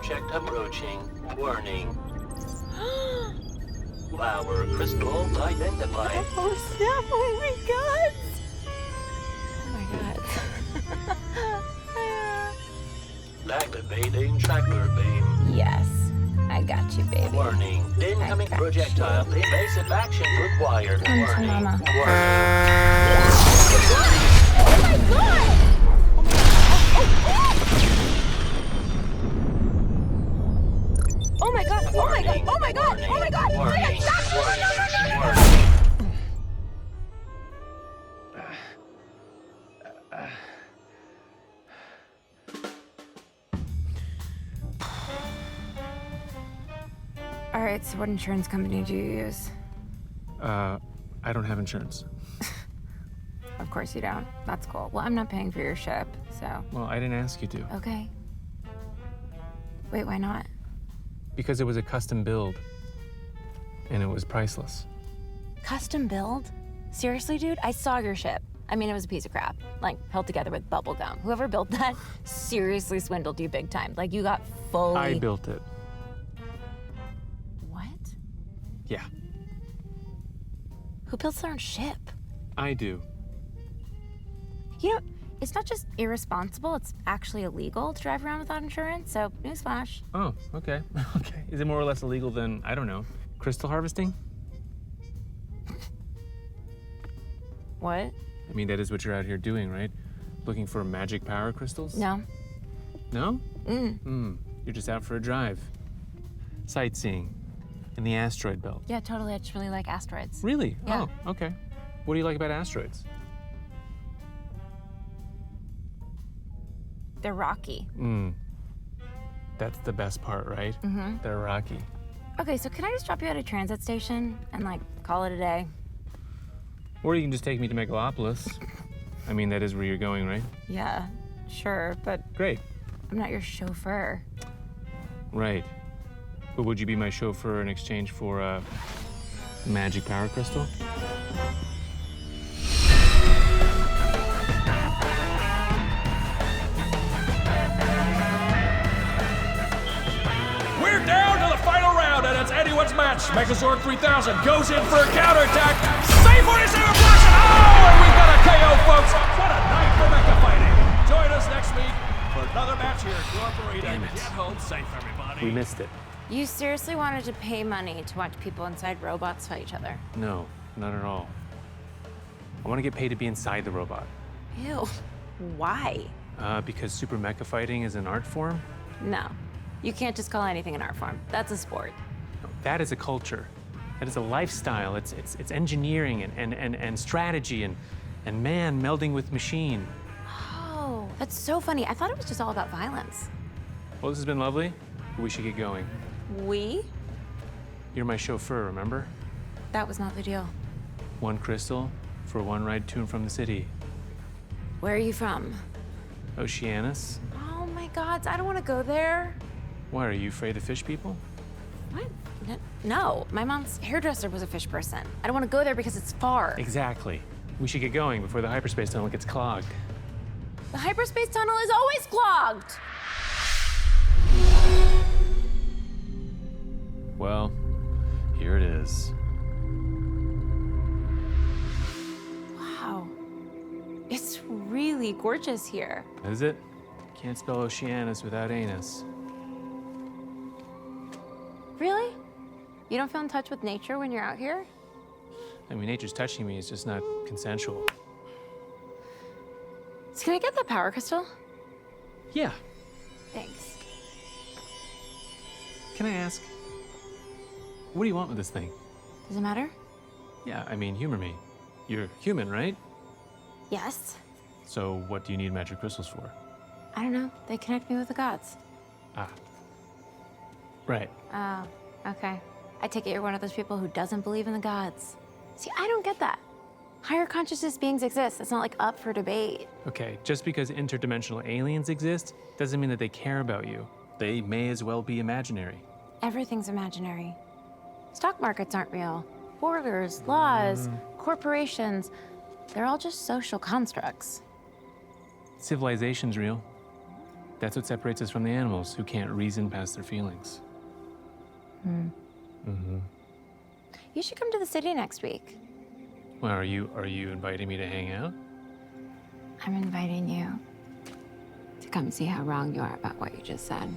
object approaching. Warning. Flower crystals identified. Oh snap! Oh my god! Oh my god. Activating tracker beam. Yes, I got you, baby. Warning. Incoming got projectile. Evasive action required. Come to Warning. mama. Warning. Oh my god! Oh my god! Oh my god! Oh my god! Oh my god! Oh my god! Stop! No, no, no, no, no, no! All right, so what insurance company do you use? I don't have insurance. Of course you don't. That's cool. Well, I'm not paying for your ship, so. Well, I didn't ask you to. Okay. Wait, why not? Because it was a custom build. And it was priceless. Custom build? Seriously, dude? I saw your ship. I mean, it was a piece of crap. Like, held together with bubble gum. Whoever built that seriously swindled you big time. Like, you got fully... I built it. What? Yeah, Who builds their own ship? I do. You know, it's not just irresponsible, it's actually illegal to drive around without insurance, so newsflash. Oh, okay. Okay. Is it more or less illegal than, I don't know, crystal harvesting? What? I mean, that is what you're out here doing, right? Looking for magic power crystals? No. No? You're just out for a drive. Sightseeing. In the asteroid belt. Yeah, totally. I just really like asteroids. Really? Yeah. Oh, okay. What do you like about asteroids? They're rocky. That's the best part, right? Mm-hmm. They're rocky. Okay, so can I just drop you at a transit station and, like, call it a day? Or you can just take me to Megalopolis. I mean, that is where you're going, right? Yeah, sure, but Great. I'm not your chauffeur. Right. But would you be my chauffeur in exchange for a magic power crystal? We're down to the final round, and it's anyone's match. Megazord 3000 goes in for a counterattack. C-47 flashing! Oh, and we've got a KO, folks. What a night for mecha fighting. Join us next week for another match here at York Arena. Damn it. Get home safe, everybody. We missed it. You seriously wanted to pay money to watch people inside robots fight each other? No, not at all. I want to get paid to be inside the robot. Ew. Why? Because super mecha fighting is an art form? No. You can't just call anything an art form. That's a sport. No, that is a culture. That is a lifestyle. It's engineering and strategy and man melding with machine. Oh, that's so funny. I thought it was just all about violence. Well, this has been lovely. We should get going. We? You're my chauffeur, remember? That was not the deal. One crystal for one ride to and from the city. Where are you from? Oceanus? Oh my god, I don't want to go there. Why, are you afraid of fish people? What? No, my mom's hairdresser was a fish person. I don't want to go there because it's far. Exactly. We should get going before the hyperspace tunnel gets clogged. The hyperspace tunnel is always clogged. Well, here it is. Wow. It's really gorgeous here. Is it? Can't spell Oceanus without anus. Really? You don't feel in touch with nature when you're out here? I mean, nature's touching me, it's just not consensual. So can I get the power crystal? Yeah. Thanks. Can I ask, what do you want with this thing? Does it matter? Yeah, I mean, humor me. You're human, right? Yes. So what do you need magic crystals for? I don't know. They connect me with the gods. Ah. Right. Oh, okay. I take it you're one of those people who doesn't believe in the gods. See, I don't get that. Higher consciousness beings exist. It's not like up for debate. Okay, just because interdimensional aliens exist doesn't mean that they care about you. They may as well be imaginary. Everything's imaginary. Stock markets aren't real. Borders, laws, corporations, they're all just social constructs. Civilization's real. That's what separates us from the animals who can't reason past their feelings. You should come to the city next week. Well, are you inviting me to hang out? I'm inviting you to come see how wrong you are about what you just said.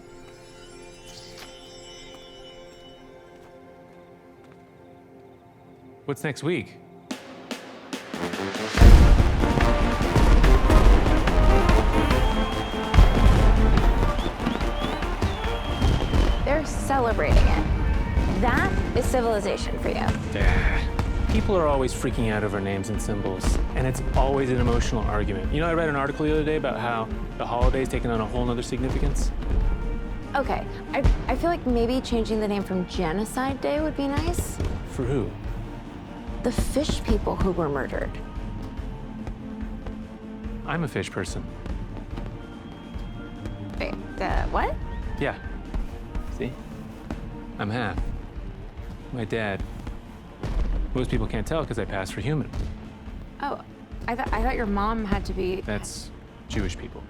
What's next week? They're celebrating it. That is civilization for you. People are always freaking out over names and symbols, and it's always an emotional argument. You know, I read an article the other day about how the holiday's taken on a whole nother significance. Okay, I feel like maybe changing the name from Genocide Day would be nice. For who? The fish people who were murdered. I'm a fish person. Wait, what? Yeah. See? I'm half. My dad. Most people can't tell because I pass for human. Oh, I thought your mom had to be. That's Jewish people.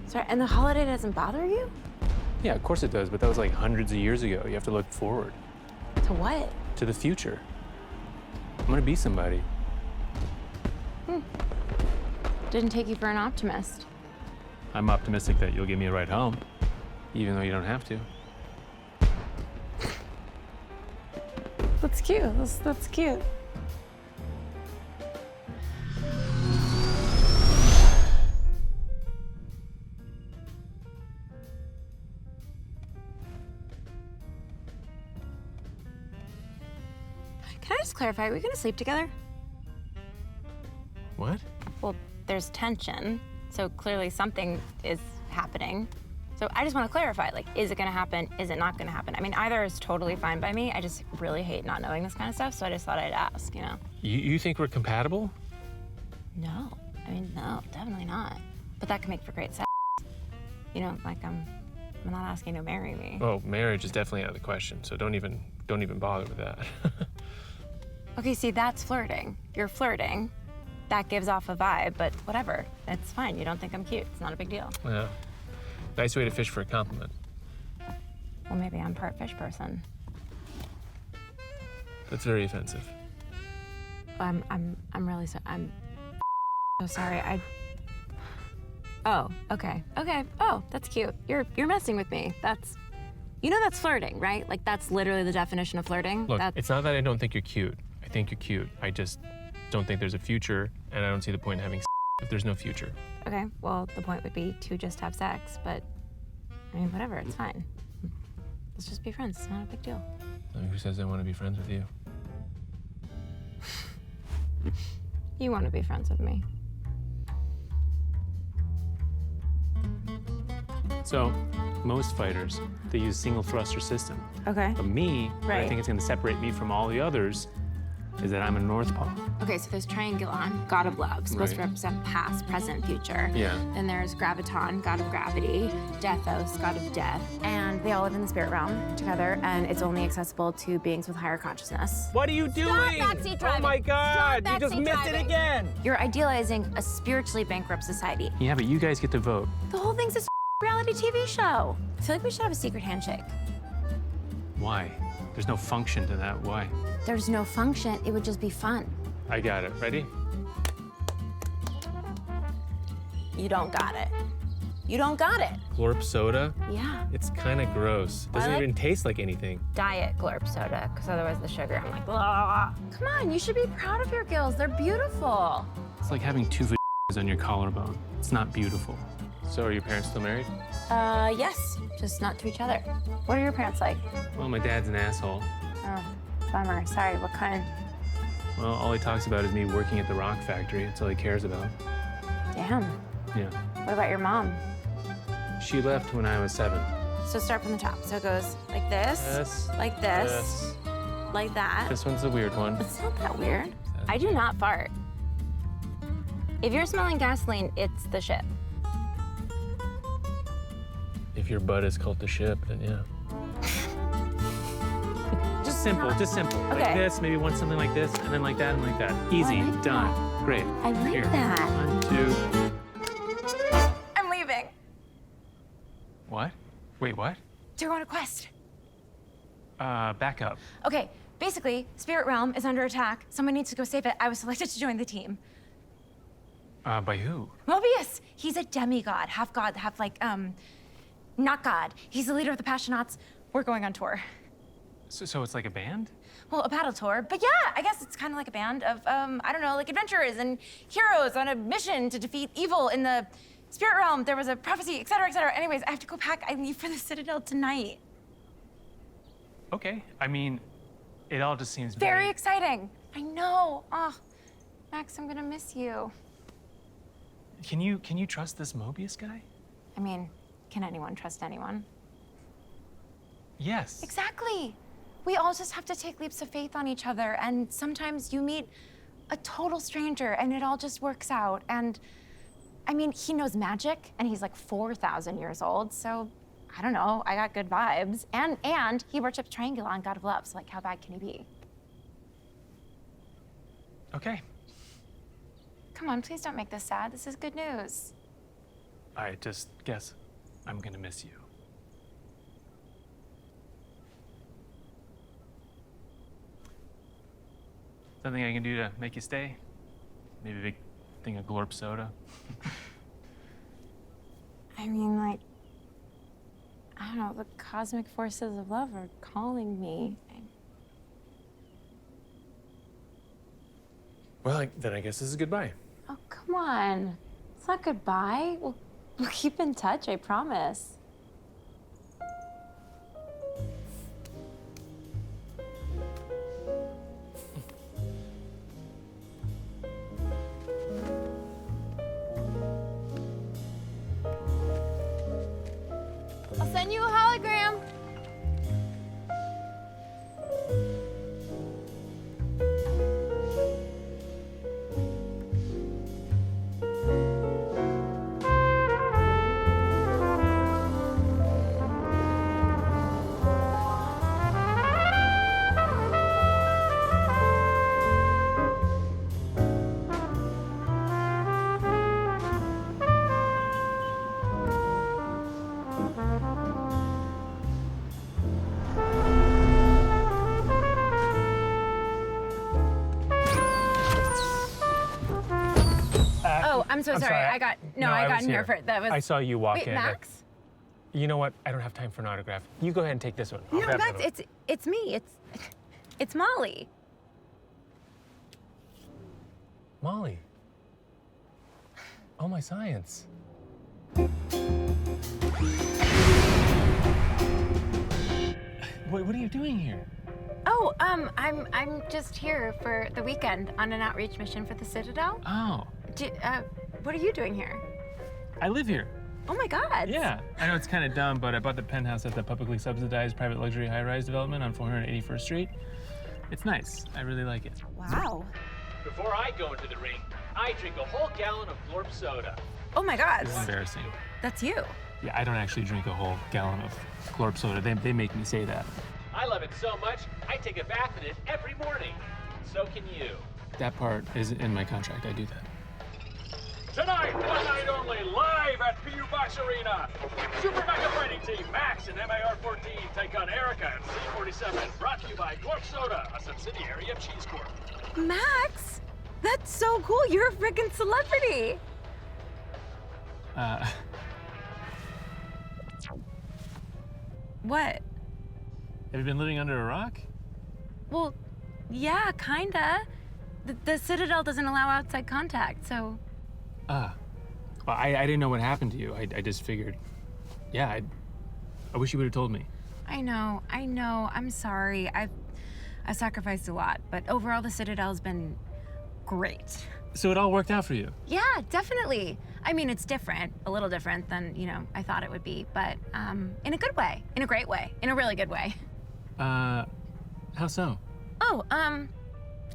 Sorry, and the holiday doesn't bother you? Yeah, of course it does, but that was like hundreds of years ago. You have to look forward. To what? To the future. I'm gonna be somebody. Didn't take you for an optimist. I'm optimistic that you'll give me a ride home, even though you don't have to. That's cute. That's cute. Can I just clarify? Are we gonna sleep together? What? Well, there's tension, so clearly something is happening. So I just want to clarify, like, is it going to happen? Is it not going to happen? I mean, either is totally fine by me. I just really hate not knowing this kind of stuff, so I just thought I'd ask, you know? You think we're compatible? No. I mean, no, definitely not. But that can make for great sex. You know, like, I'm not asking you to marry me. Oh, marriage is definitely out of the question, so don't even bother with that. Okay, see, that's flirting. You're flirting. That gives off a vibe, but whatever. It's fine. You don't think I'm cute. It's not a big deal. Yeah. Nice way to fish for a compliment. Well, maybe I'm part fish person. That's very offensive. I'm really I'm so sorry. Oh, okay. Okay. Oh, that's cute. You're messing with me. That's flirting, right? Like that's literally the definition of flirting. Look, it's not that I don't think you're cute. I think you're cute. I just don't think there's a future, and I don't see the point in having if there's no future. Okay, well, the point would be to just have sex, but I mean, whatever, it's fine. Let's just be friends. It's not a big deal. Who says I want to be friends with you? You want to be friends with me. So, most fighters, they use single thruster system. Okay. But me, what I Right. think is going to separate me from all the others is that I'm a Northpaw. Okay, so there's Triangulon, god of love, supposed to Right. represent past, present, future. Yeah. Then there's Graviton, god of gravity, Deathos, god of death. And they all live in the spirit realm together, and it's only accessible to beings with higher consciousness. What are you doing? backseat driving. Oh my God! Stop You just backseat missed driving. it again. You're idealizing a spiritually bankrupt society. Yeah, but you guys get to vote. The whole thing's a reality TV show. I feel like we should have a secret handshake. Why? There's no function to that. Why? There's no function, it would just be fun. I got it. Ready? You don't got it. You don't got it. Glorp soda? Yeah. It's kind of gross. Doesn't like- even taste like anything. Diet Glorp soda, because otherwise the sugar, I'm like, blah. Come on, you should be proud of your gills. They're beautiful. It's like having two on your collarbone. It's not beautiful. So are your parents still married? Yes, just not to each other. What are your parents like? Well, my dad's an asshole. Oh, bummer. Sorry, what kind? Well, all he talks about is me working at the rock factory. That's all he cares about. Damn. Yeah. What about your mom? She left when I was 7. So start from the top. So it goes like this, This, like this, like that. This one's a weird one. It's not that weird. I do not fart. If you're smelling gasoline, it's the ship. If your butt is called the ship, then yeah. Just simple, just simple. Like Okay. this, maybe one something like this, and then like that, and like that. Easy, like done. Great. I like Here. that. 1, 2. I'm leaving. Wait, what? To go on a quest. Back up. Okay, basically, Spirit Realm is under attack. Someone needs to go save it. I was selected to join the team. By who? Mobius! He's a demigod, half god, half not god. He's the leader of the Passionauts. We're going on tour. So it's like a band? Well, a battle tour, but yeah, I guess it's kind of like a band of, I don't know, like adventurers and heroes on a mission to defeat evil in the Spirit Realm. There was a prophecy, et cetera, et cetera. Anyways, I have to go pack. I leave for the Citadel tonight. Okay. I mean, it all just seems Very exciting. I know. Oh, Max, I'm gonna miss you. Can you trust this Mobius guy? I mean, can anyone trust anyone? Yes. Exactly. We all just have to take leaps of faith on each other, and sometimes you meet a total stranger and it all just works out. And I mean, he knows magic and he's like 4,000 years old, so I don't know, I got good vibes. And he worships Triangulon, god of love, so like how bad can he be? Okay. Come on, please don't make this sad. This is good news. I just guess I'm gonna miss you. Something I can do to make you stay? Maybe a big thing of Glorp soda? I mean, like, I don't know, the cosmic forces of love are calling me. Well, then I guess this is goodbye. Oh, come on. It's not goodbye. We'll keep in touch, I promise. I'll send you a hologram. I'm so sorry. I got in here for that was. I saw you walk Wait, in. Max? You know what? I don't have time for an autograph. You go ahead and take this one. I'll No, grab Max, another one. it's me. It's Molly. Molly. Oh, my science. What are you doing here? Oh, I'm just here for the weekend on an outreach mission for the Citadel. Oh, What are you doing here? I live here. Oh my God. Yeah, I know it's kind of dumb, but I bought the penthouse at the publicly subsidized private luxury high-rise development on 481st Street. It's nice. I really like it. Wow. Before I go into the ring, I drink a whole gallon of Glorp soda. Oh my God. It's embarrassing. That's you. Yeah, I don't actually drink a whole gallon of Glorp soda. They make me say that. I love it so much, I take a bath in it every morning. So can you. That part is in my contract. I do that. Tonight, one night only, live at PU Box Arena. Super Mega Fighting Team Max and MAR-14 take on Erica and C-47. Brought to you by Glorp Soda, a subsidiary of Cheese Corp. Max, that's so cool. You're a freaking celebrity. What? Have you been living under a rock? Well, yeah, kinda. The Citadel doesn't allow outside contact, so. Well, I didn't know what happened to you. I just figured, yeah, I wish you would have told me. I know. I'm sorry. I've sacrificed a lot, but overall the Citadel's been great. So it all worked out for you? Yeah, definitely. I mean, it's different, a little different than, I thought it would be, but in a good way, in a great way, in a really good way. How so? Oh,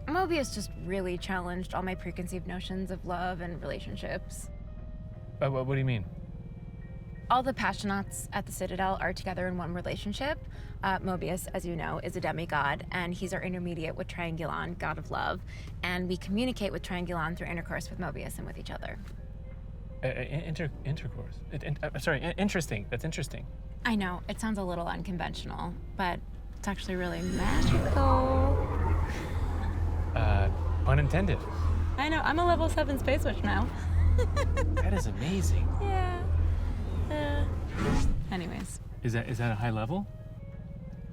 Mobius just really challenged all my preconceived notions of love and relationships. What do you mean? All the Passionauts at the Citadel are together in one relationship. Mobius, as you know, is a demigod, and he's our intermediate with Triangulon, god of love. And we communicate with Triangulon through intercourse with Mobius and with each other. Intercourse? Sorry, interesting. That's interesting. I know, it sounds a little unconventional, but it's actually really magical. Pun intended. I know, I'm a level 7 Space Witch now. That is amazing. Yeah. Anyways. Is that a high level?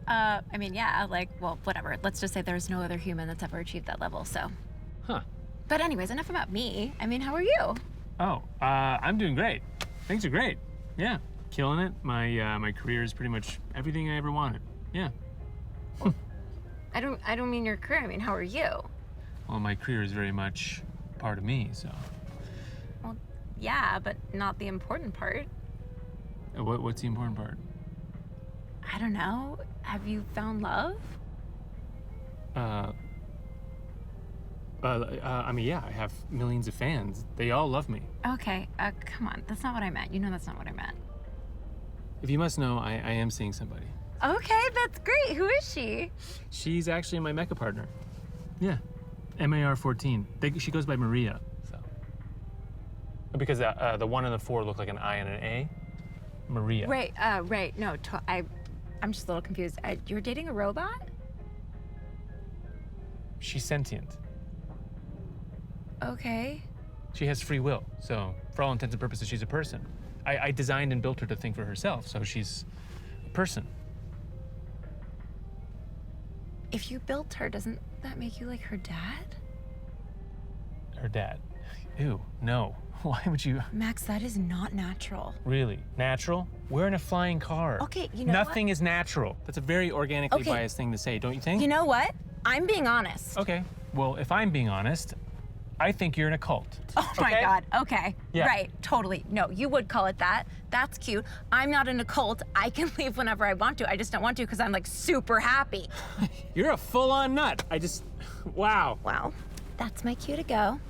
I mean, yeah, like, well, whatever. Let's just say there's no other human that's ever achieved that level, so. Huh. But anyways, enough about me. I mean, how are you? Oh, I'm doing great. Things are great. Yeah, killing it. My career is pretty much everything I ever wanted. Yeah. I don't mean your career. I mean, how are you? Well, my career is very much part of me, so. Well, yeah, but not the important part. What's the important part? I don't know. Have you found love? I mean, yeah, I have millions of fans. They all love me. Okay, come on. That's not what I meant. You know that's not what I meant. If you must know, I am seeing somebody. Okay, that's great. Who is she? She's actually my mecha partner. Yeah, MAR-14. She goes by Maria, so. Because the 1 and the 4 look like an I and an A. Maria. Right. No, I'm just a little confused. You're dating a robot? She's sentient. Okay. She has free will, so for all intents and purposes, she's a person. I designed and built her to think for herself, so she's a person. If you built her, doesn't that make you like her dad? Her dad. Ew, no. Why would you? Max, that is not natural. Really? Natural? We're in a flying car. Okay, you know Nothing is natural. That's a very organically Okay. biased thing to say, don't you think? You know what? I'm being honest. Okay, well, if I'm being honest, I think you're in a cult. Oh my Okay? God, okay. Yeah. Right, totally. No, you would call it that. That's cute. I'm not in a cult. I can leave whenever I want to. I just don't want to because I'm like super happy. You're a full-on nut. Wow. Well, that's my cue to go.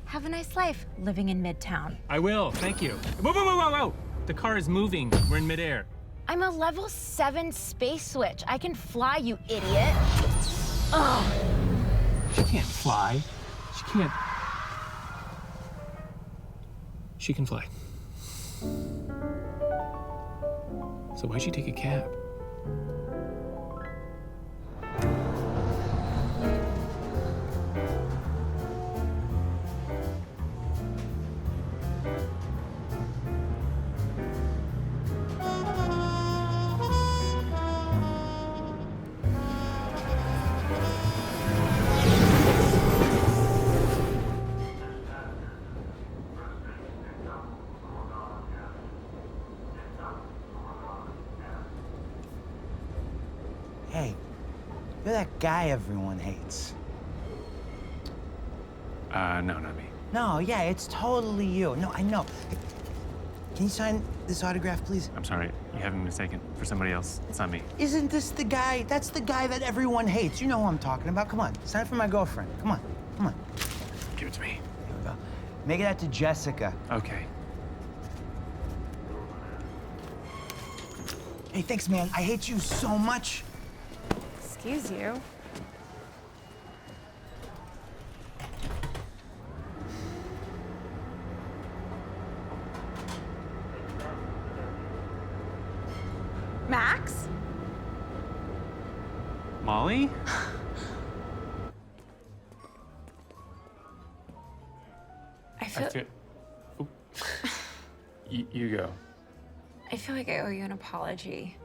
Have a nice life living in Midtown. I will, thank you. Whoa. The car is moving. We're in midair. I'm a level 7 Space Witch. I can fly, you idiot. Oh, She can't fly. She can't. She can fly. So why'd she take a cab? Hey, you're that guy everyone hates. No, not me. No, yeah, it's totally you. No, I know. Hey, can you sign this autograph, please? I'm sorry, you have me mistaken for somebody else. It's not me. Isn't this the guy? That's the guy that everyone hates. You know who I'm talking about. Come on, sign it for my girlfriend. Come on. Give it to me. Here we go. Make it out to Jessica. Okay. Hey, thanks, man. I hate you so much. excuse you. Max? Molly? I feel Oop. You go. I feel like I owe you an apology.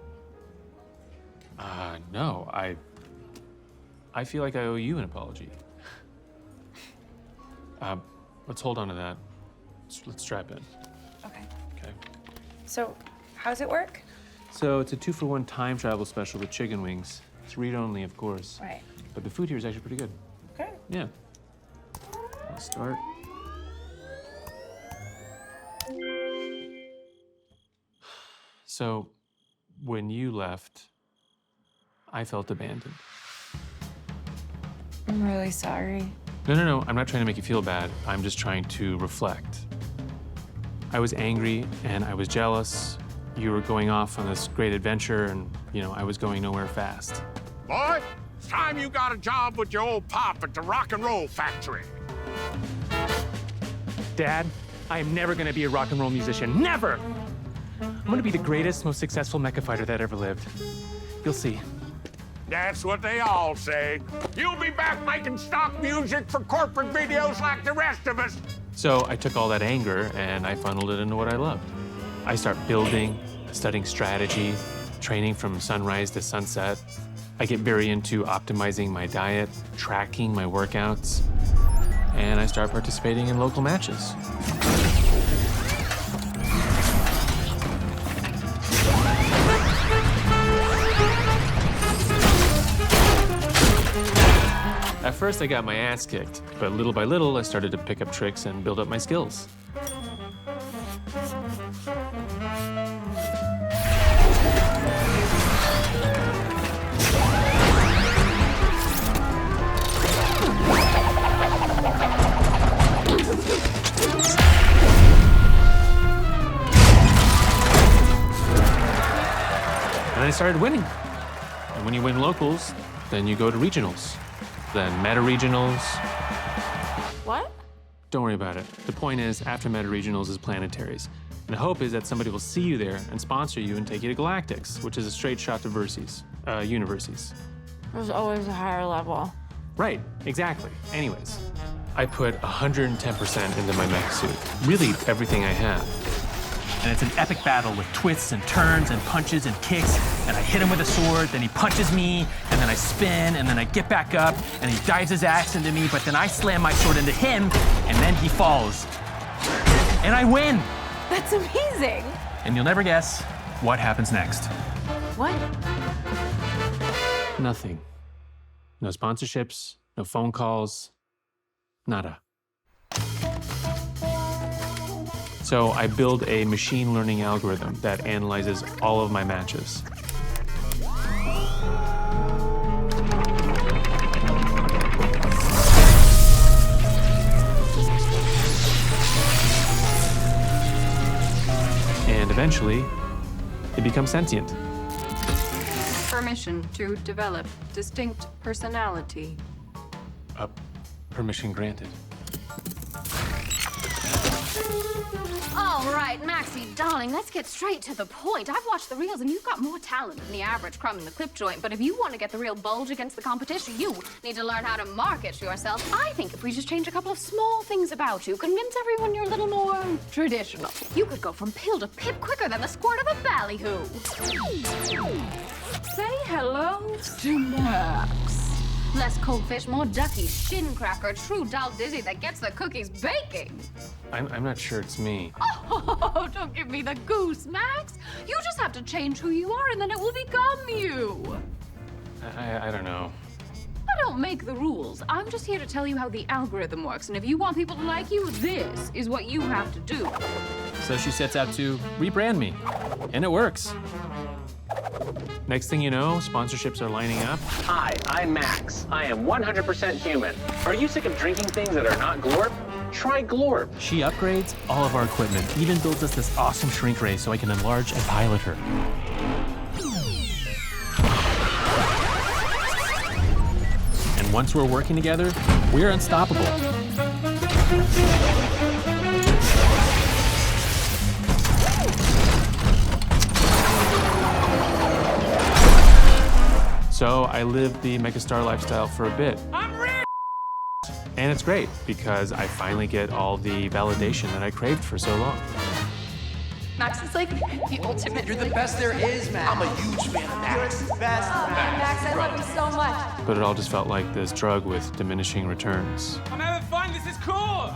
No, I feel like I owe you an apology. Let's hold on to that. Let's strap in. Okay. Okay. So, how's it work? So it's a 2-for-1 time travel special with chicken wings. It's read only, of course. Right. But the food here is actually pretty good. Okay. Yeah. Let's start. So, when you left, I felt abandoned. I'm really sorry. No. I'm not trying to make you feel bad. I'm just trying to reflect. I was angry and I was jealous. You were going off on this great adventure and, I was going nowhere fast. Boy, it's time you got a job with your old pop at the rock and roll factory. Dad, I am never gonna be a rock and roll musician. Never! I'm gonna be the greatest, most successful mecha fighter that ever lived. You'll see. That's what they all say. You'll be back making stock music for corporate videos like the rest of us. So I took all that anger and I funneled it into what I loved. I start building, studying strategy, training from sunrise to sunset. I get very into optimizing my diet, tracking my workouts, and I start participating in local matches. At first, I got my ass kicked, but little by little, I started to pick up tricks and build up my skills. And I started winning. And when you win locals, then you go to regionals. Then meta regionals. What? Don't worry about it. The point is, after meta regionals is planetaries. And the hope is that somebody will see you there and sponsor you and take you to Galactics, which is a straight shot to Verses, Universities. There's always a higher level. Right, exactly. Anyways, I put 110% into my mech suit. Really, everything I have. And it's an epic battle with twists and turns and punches and kicks, and I hit him with a sword, then he punches me, and then I spin, and then I get back up, and he dives his axe into me, but then I slam my sword into him, and then he falls. And I win! That's amazing. And you'll never guess what happens next. What? Nothing. No sponsorships, no phone calls, nada. So I build a machine learning algorithm that analyzes all of my matches. And eventually, it becomes sentient. Permission to develop distinct personality. Permission granted. All right, Maxie, darling, let's get straight to the point. I've watched the reels, and you've got more talent than the average crumb in the clip joint. But if you want to get the real bulge against the competition, you need to learn how to market yourself. I think if we just change a couple of small things about you, convince everyone you're a little more traditional, you could go from pill to pip quicker than the squirt of a ballyhoo. Say hello to Max. Less cold fish, more ducky, shin cracker, true dull dizzy that gets the cookies baking. I'm not sure it's me. Oh, don't give me the goose, Max. You just have to change who you are and then it will become you. I don't know. I don't make the rules. I'm just here to tell you how the algorithm works. And if you want people to like you, this is what you have to do. So she sets out to rebrand me, and it works. Next thing you know, sponsorships are lining up. Hi, I'm Max. I am 100% human. Are you sick of drinking things that are not Glorp? Try Glorp. She upgrades all of our equipment, even builds us this awesome shrink ray so I can enlarge and pilot her. And once we're working together, we're unstoppable. So I lived the Megastar lifestyle for a bit. I'm rich! And it's great because I finally get all the validation that I craved for so long. Max is like the ultimate. You're the best there is, man. I'm a huge fan of Max. You're the best, Max, I love you so much. But it all just felt like this drug with diminishing returns. I'm having fun. This is cool.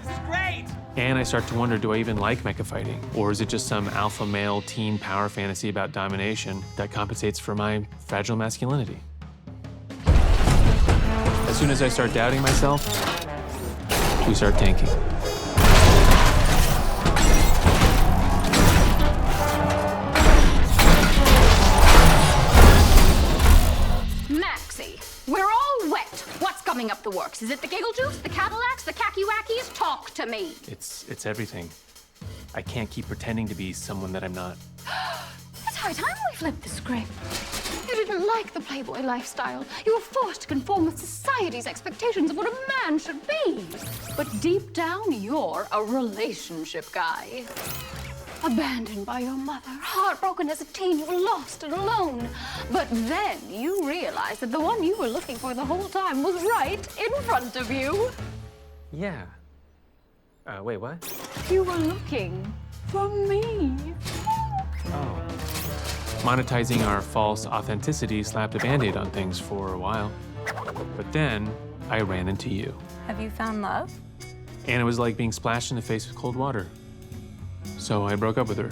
This is great. And I start to wonder, do I even like mecha fighting? Or is it just some alpha male teen power fantasy about domination that compensates for my fragile masculinity? As soon as I start doubting myself, we start tanking. Maxie, we're all wet. What's coming up the works? Is it the giggle juice, the Cadillacs, the khaki wackies? Talk to me. It's everything. I can't keep pretending to be someone that I'm not. It's high time we flipped the script. You didn't like the Playboy lifestyle. You were forced to conform with society's expectations of what a man should be. But deep down, you're a relationship guy. Abandoned by your mother, heartbroken as a teen, you were lost and alone. But then you realized that the one you were looking for the whole time was right in front of you. Yeah. Wait, what? You were looking for me. Oh. Monetizing our false authenticity slapped a Band-Aid on things for a while. But then I ran into you. Have you found love? And it was like being splashed in the face with cold water. So I broke up with her.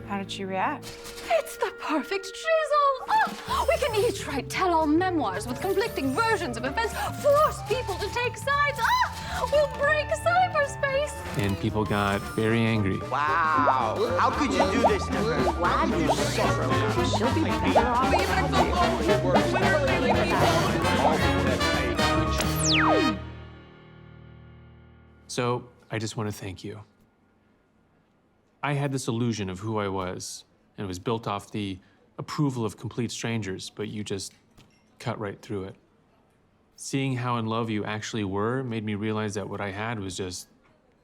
How did she react? It's the perfect chisel. Oh, we can each write tell-all memoirs with conflicting versions of events, force people to take sides. We'll break cyberspace. And people got very angry. Wow. How could you do this to her? Why do you suffer? She'll be better off. So I just want to thank you. I had this illusion of who I was, and it was built off the approval of complete strangers, but you just cut right through it. Seeing how in love you actually were made me realize that what I had was just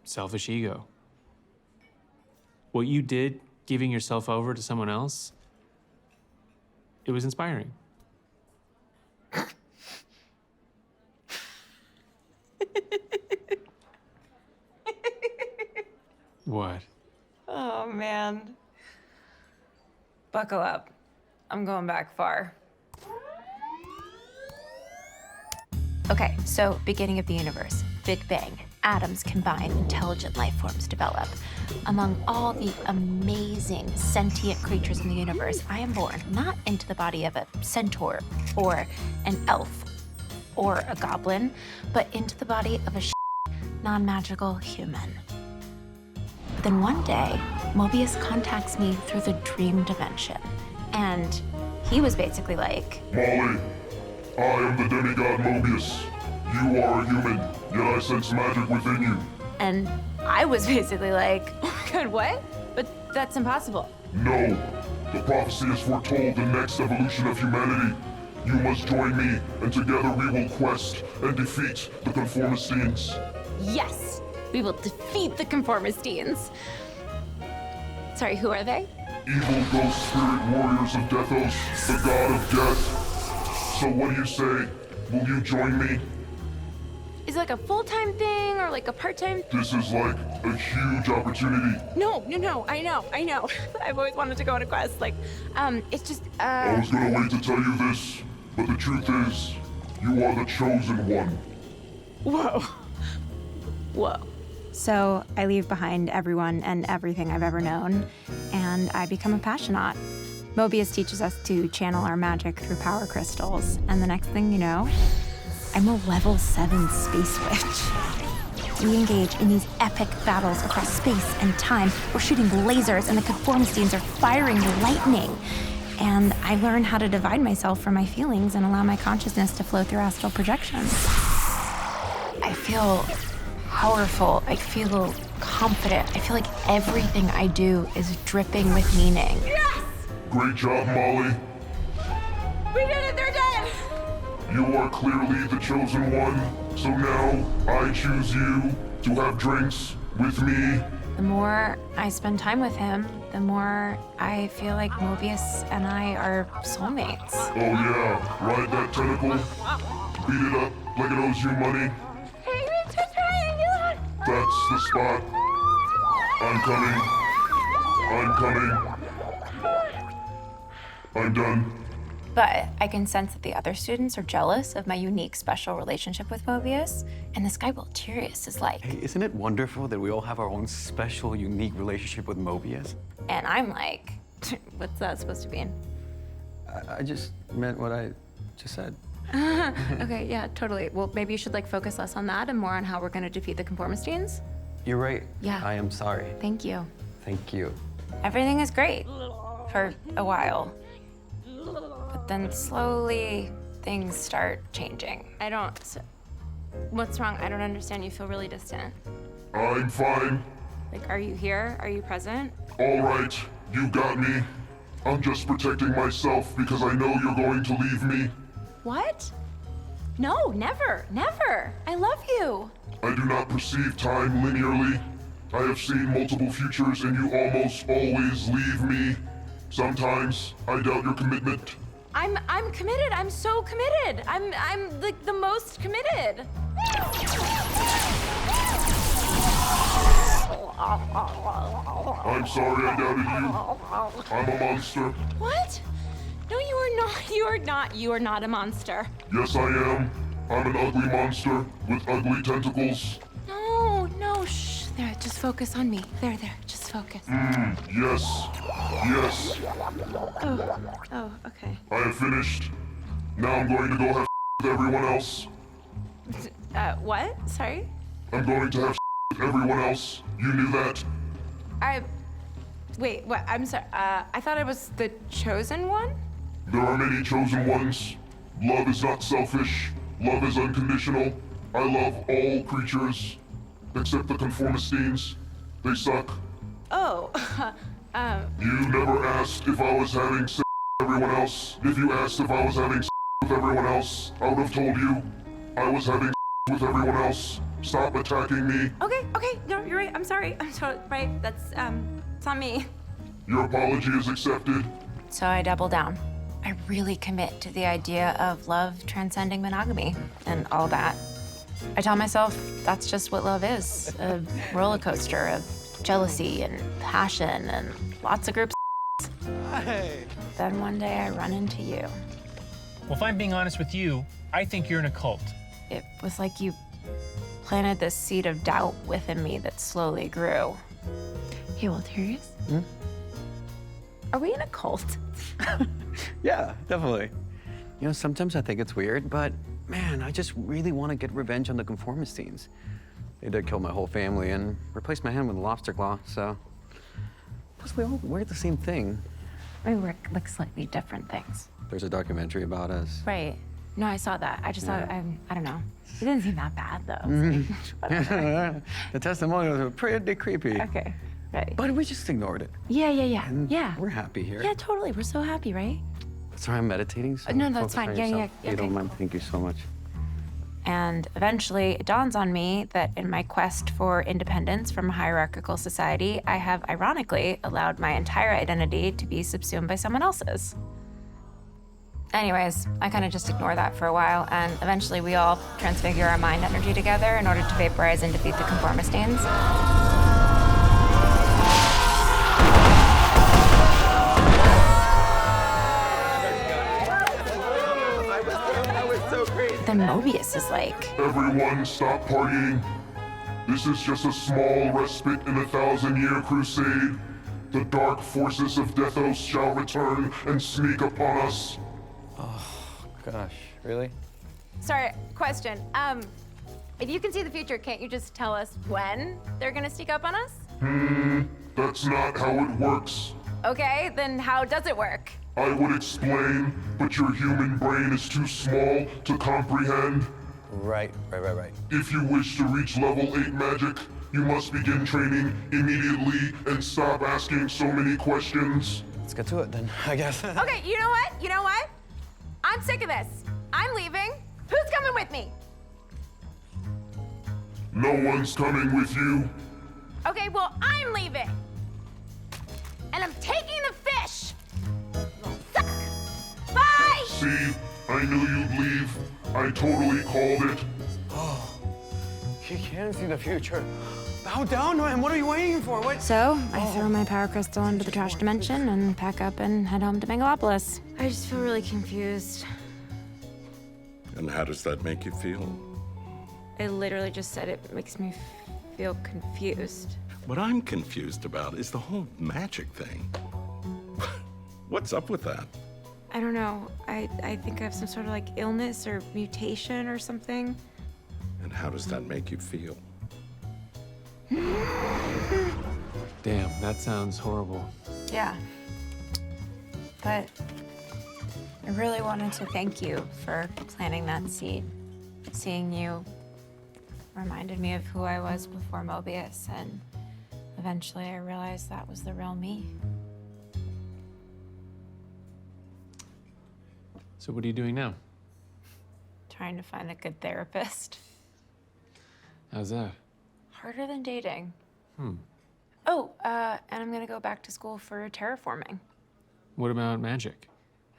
selfish ego. What you did, giving yourself over to someone else, it was inspiring. What? Oh, man. Buckle up. I'm going back far. Okay, so beginning of the universe, Big Bang, atoms combine, intelligent life forms develop. Among all the amazing sentient creatures in the universe, I am born not into the body of a centaur or an elf or a goblin, but into the body of a non-magical human. Then one day, Mobius contacts me through the dream dimension, and he was basically like, Molly, I am the demigod Mobius. You are a human, yet I sense magic within you. and I was basically like, oh my god, what? But that's impossible. No, the prophecy has foretold the next evolution of humanity. You must join me, and together we will quest and defeat the Conformistines. Yes, we will defeat the Conformistines. Sorry, who are they? Evil ghost spirit warriors of Dethos, the god of death. So what do you say? Will you join me? Is it like a full-time thing or like a part-time? This is like a huge opportunity. No, I know. I've always wanted to go on a quest. Like, it's just, I was gonna wait to tell you this, but the truth is, you are the chosen one. Whoa. So I leave behind everyone and everything I've ever known, and I become a Passionaut. Mobius teaches us to channel our magic through power crystals, and the next thing you know, I'm a level 7 space witch. We engage in these epic battles across space and time. We're shooting lasers, and the Conformistines are firing lightning. And I learn how to divide myself from my feelings and allow my consciousness to flow through astral projections. I feel powerful. I feel confident. I feel like everything I do is dripping with meaning. Yes! Great job, Molly. We did it! They're dead! You are clearly the chosen one, so now I choose you to have drinks with me. The more I spend time with him, the more I feel like Mobius and I are soulmates. Oh yeah, ride that tentacle, beat it up like it owes you money. That's the spot. I'm coming. I'm done. But I can sense that the other students are jealous of my unique special relationship with Mobius. And this guy Walturius is like... Hey, isn't it wonderful that we all have our own special, unique relationship with Mobius? And I'm like, what's that supposed to mean? I just meant what I just said. Okay, yeah, totally. Well, maybe you should like focus less on that and more on how we're gonna defeat the Conformistines. You're right. Yeah. I am sorry. Thank you. Thank you. Everything is great for a while. But then slowly things start changing. What's wrong? I don't understand. You feel really distant. I'm fine. Like, are you here? Are you present? All right, you got me. I'm just protecting myself because I know you're going to leave me. What? No, never. I love you. I do not perceive time linearly. I have seen multiple futures and you almost always leave me. Sometimes I doubt your commitment. I'm committed. I'm so committed. I'm like the most committed. I'm sorry I doubted you. I'm a monster. What? No, you are not. You are not. You are not a monster. Yes, I am. I'm an ugly monster with ugly tentacles. No, no, shh. There, just focus on me. There, just focus. Yes. Yes. Oh, okay. I have finished. Now I'm going to go have with everyone else. What? Sorry? I'm going to have with everyone else. You knew that. Wait, what? I'm sorry. I thought I was the chosen one? There are many chosen ones. Love is not selfish. Love is unconditional. I love all creatures, except the conformistines. They suck. Oh, You never asked if I was having sex with everyone else. If you asked if I was having sex with everyone else, I would have told you I was having sex with everyone else. Stop attacking me. okay. No, you're right. I'm sorry. I'm so right. That's, it's on me. Your apology is accepted. So I double down. I really commit to the idea of love transcending monogamy and all that. I tell myself that's just what love is, a roller coaster of jealousy and passion and lots of groups. Hey. Then one day I run into you. Well, if I'm being honest with you, I think you're in a cult. It was like you planted this seed of doubt within me that slowly grew. You all serious? Are we in a cult? Yeah, definitely. You know, sometimes I think it's weird, but man, I just really want to get revenge on the conformistines. They did kill my whole family and replace my hand with a lobster claw, so. Plus, we all wear the same thing. We were like slightly different things. There's a documentary about us. Right. No, I saw that. I just thought, I don't know. It didn't seem that bad, though. The testimonials were pretty creepy. Okay, right. But we just ignored it. Yeah. And Yeah. we're happy here. Yeah, totally. We're so happy, right? Sorry, I'm meditating. So No, that's focus on fine. Yeah, yourself. yeah, You don't okay. mind. Thank you so much. And eventually it dawns on me that in my quest for independence from a hierarchical society, I have ironically allowed my entire identity to be subsumed by someone else's. Anyways, I kind of just ignore that for a while, and eventually we all transfigure our mind energy together in order to vaporize and defeat the conformistines. Then Mobius is like, Everyone stop partying. This is just a small respite in a 1,000-year crusade. The dark forces of Deathos shall return and sneak upon us. Gosh, really? sorry, question. If you can see the future, can't you just tell us when they're gonna sneak up on us? That's not how it works. Okay, then how does it work? I would explain, but your human brain is too small to comprehend. Right. If you wish to reach level 8 magic, you must begin training immediately and stop asking so many questions. Let's get to it then, I guess. Okay, you know what? You know what? I'm sick of this. I'm leaving. Who's coming with me? No one's coming with you. Okay, well, I'm leaving. And I'm taking the fish. Suck. Bye! See, I knew you'd leave. I totally called it. She can see the future. Bow down, man. What are you waiting for? What? So, I throw my power crystal into the trash dimension and pack up and head home to Megalopolis. I just feel really confused. And how does that make you feel? I literally just said it makes me feel confused. What I'm confused about is the whole magic thing. What's up with that? I don't know. I think I have some sort of like illness or mutation or something. And how does that make you feel? Damn, that sounds horrible. Yeah. But I really wanted to thank you for planting that seed. Seeing you reminded me of who I was before Mobius, and eventually I realized that was the real me. So what are you doing now? Trying to find a good therapist. How's that? Harder than dating. Oh, and I'm gonna go back to school for terraforming. What about magic?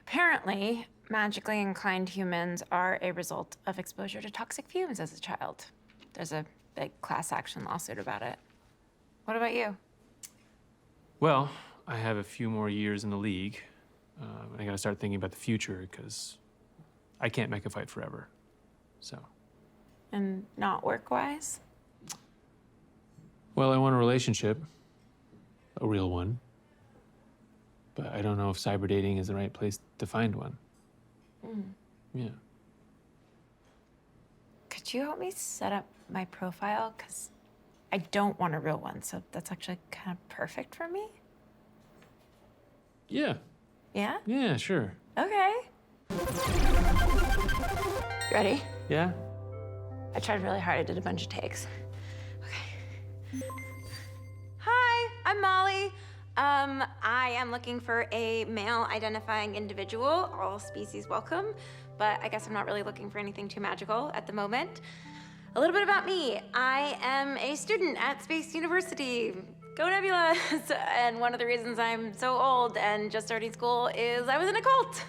Apparently, magically inclined humans are a result of exposure to toxic fumes as a child. There's a big class action lawsuit about it. What about you? Well, I have a few more years in the league. I gotta start thinking about the future because I can't make a fight forever. So. And not work-wise? Well, I want a relationship, a real one. But I don't know if cyber dating is the right place to find one. Yeah. Could you help me set up my profile? Because I don't want a real one, so that's actually kind of perfect for me. Yeah. Yeah? Yeah, sure. Okay. Ready? Yeah? I tried really hard. I did a bunch of takes. Okay. Hi, I'm Molly. I am looking for a male identifying individual. All species welcome, but I guess I'm not really looking for anything too magical at the moment. A little bit about me. I am a student at Space University. Go Nebula! And one of the reasons I'm so old and just starting school is I was in a cult.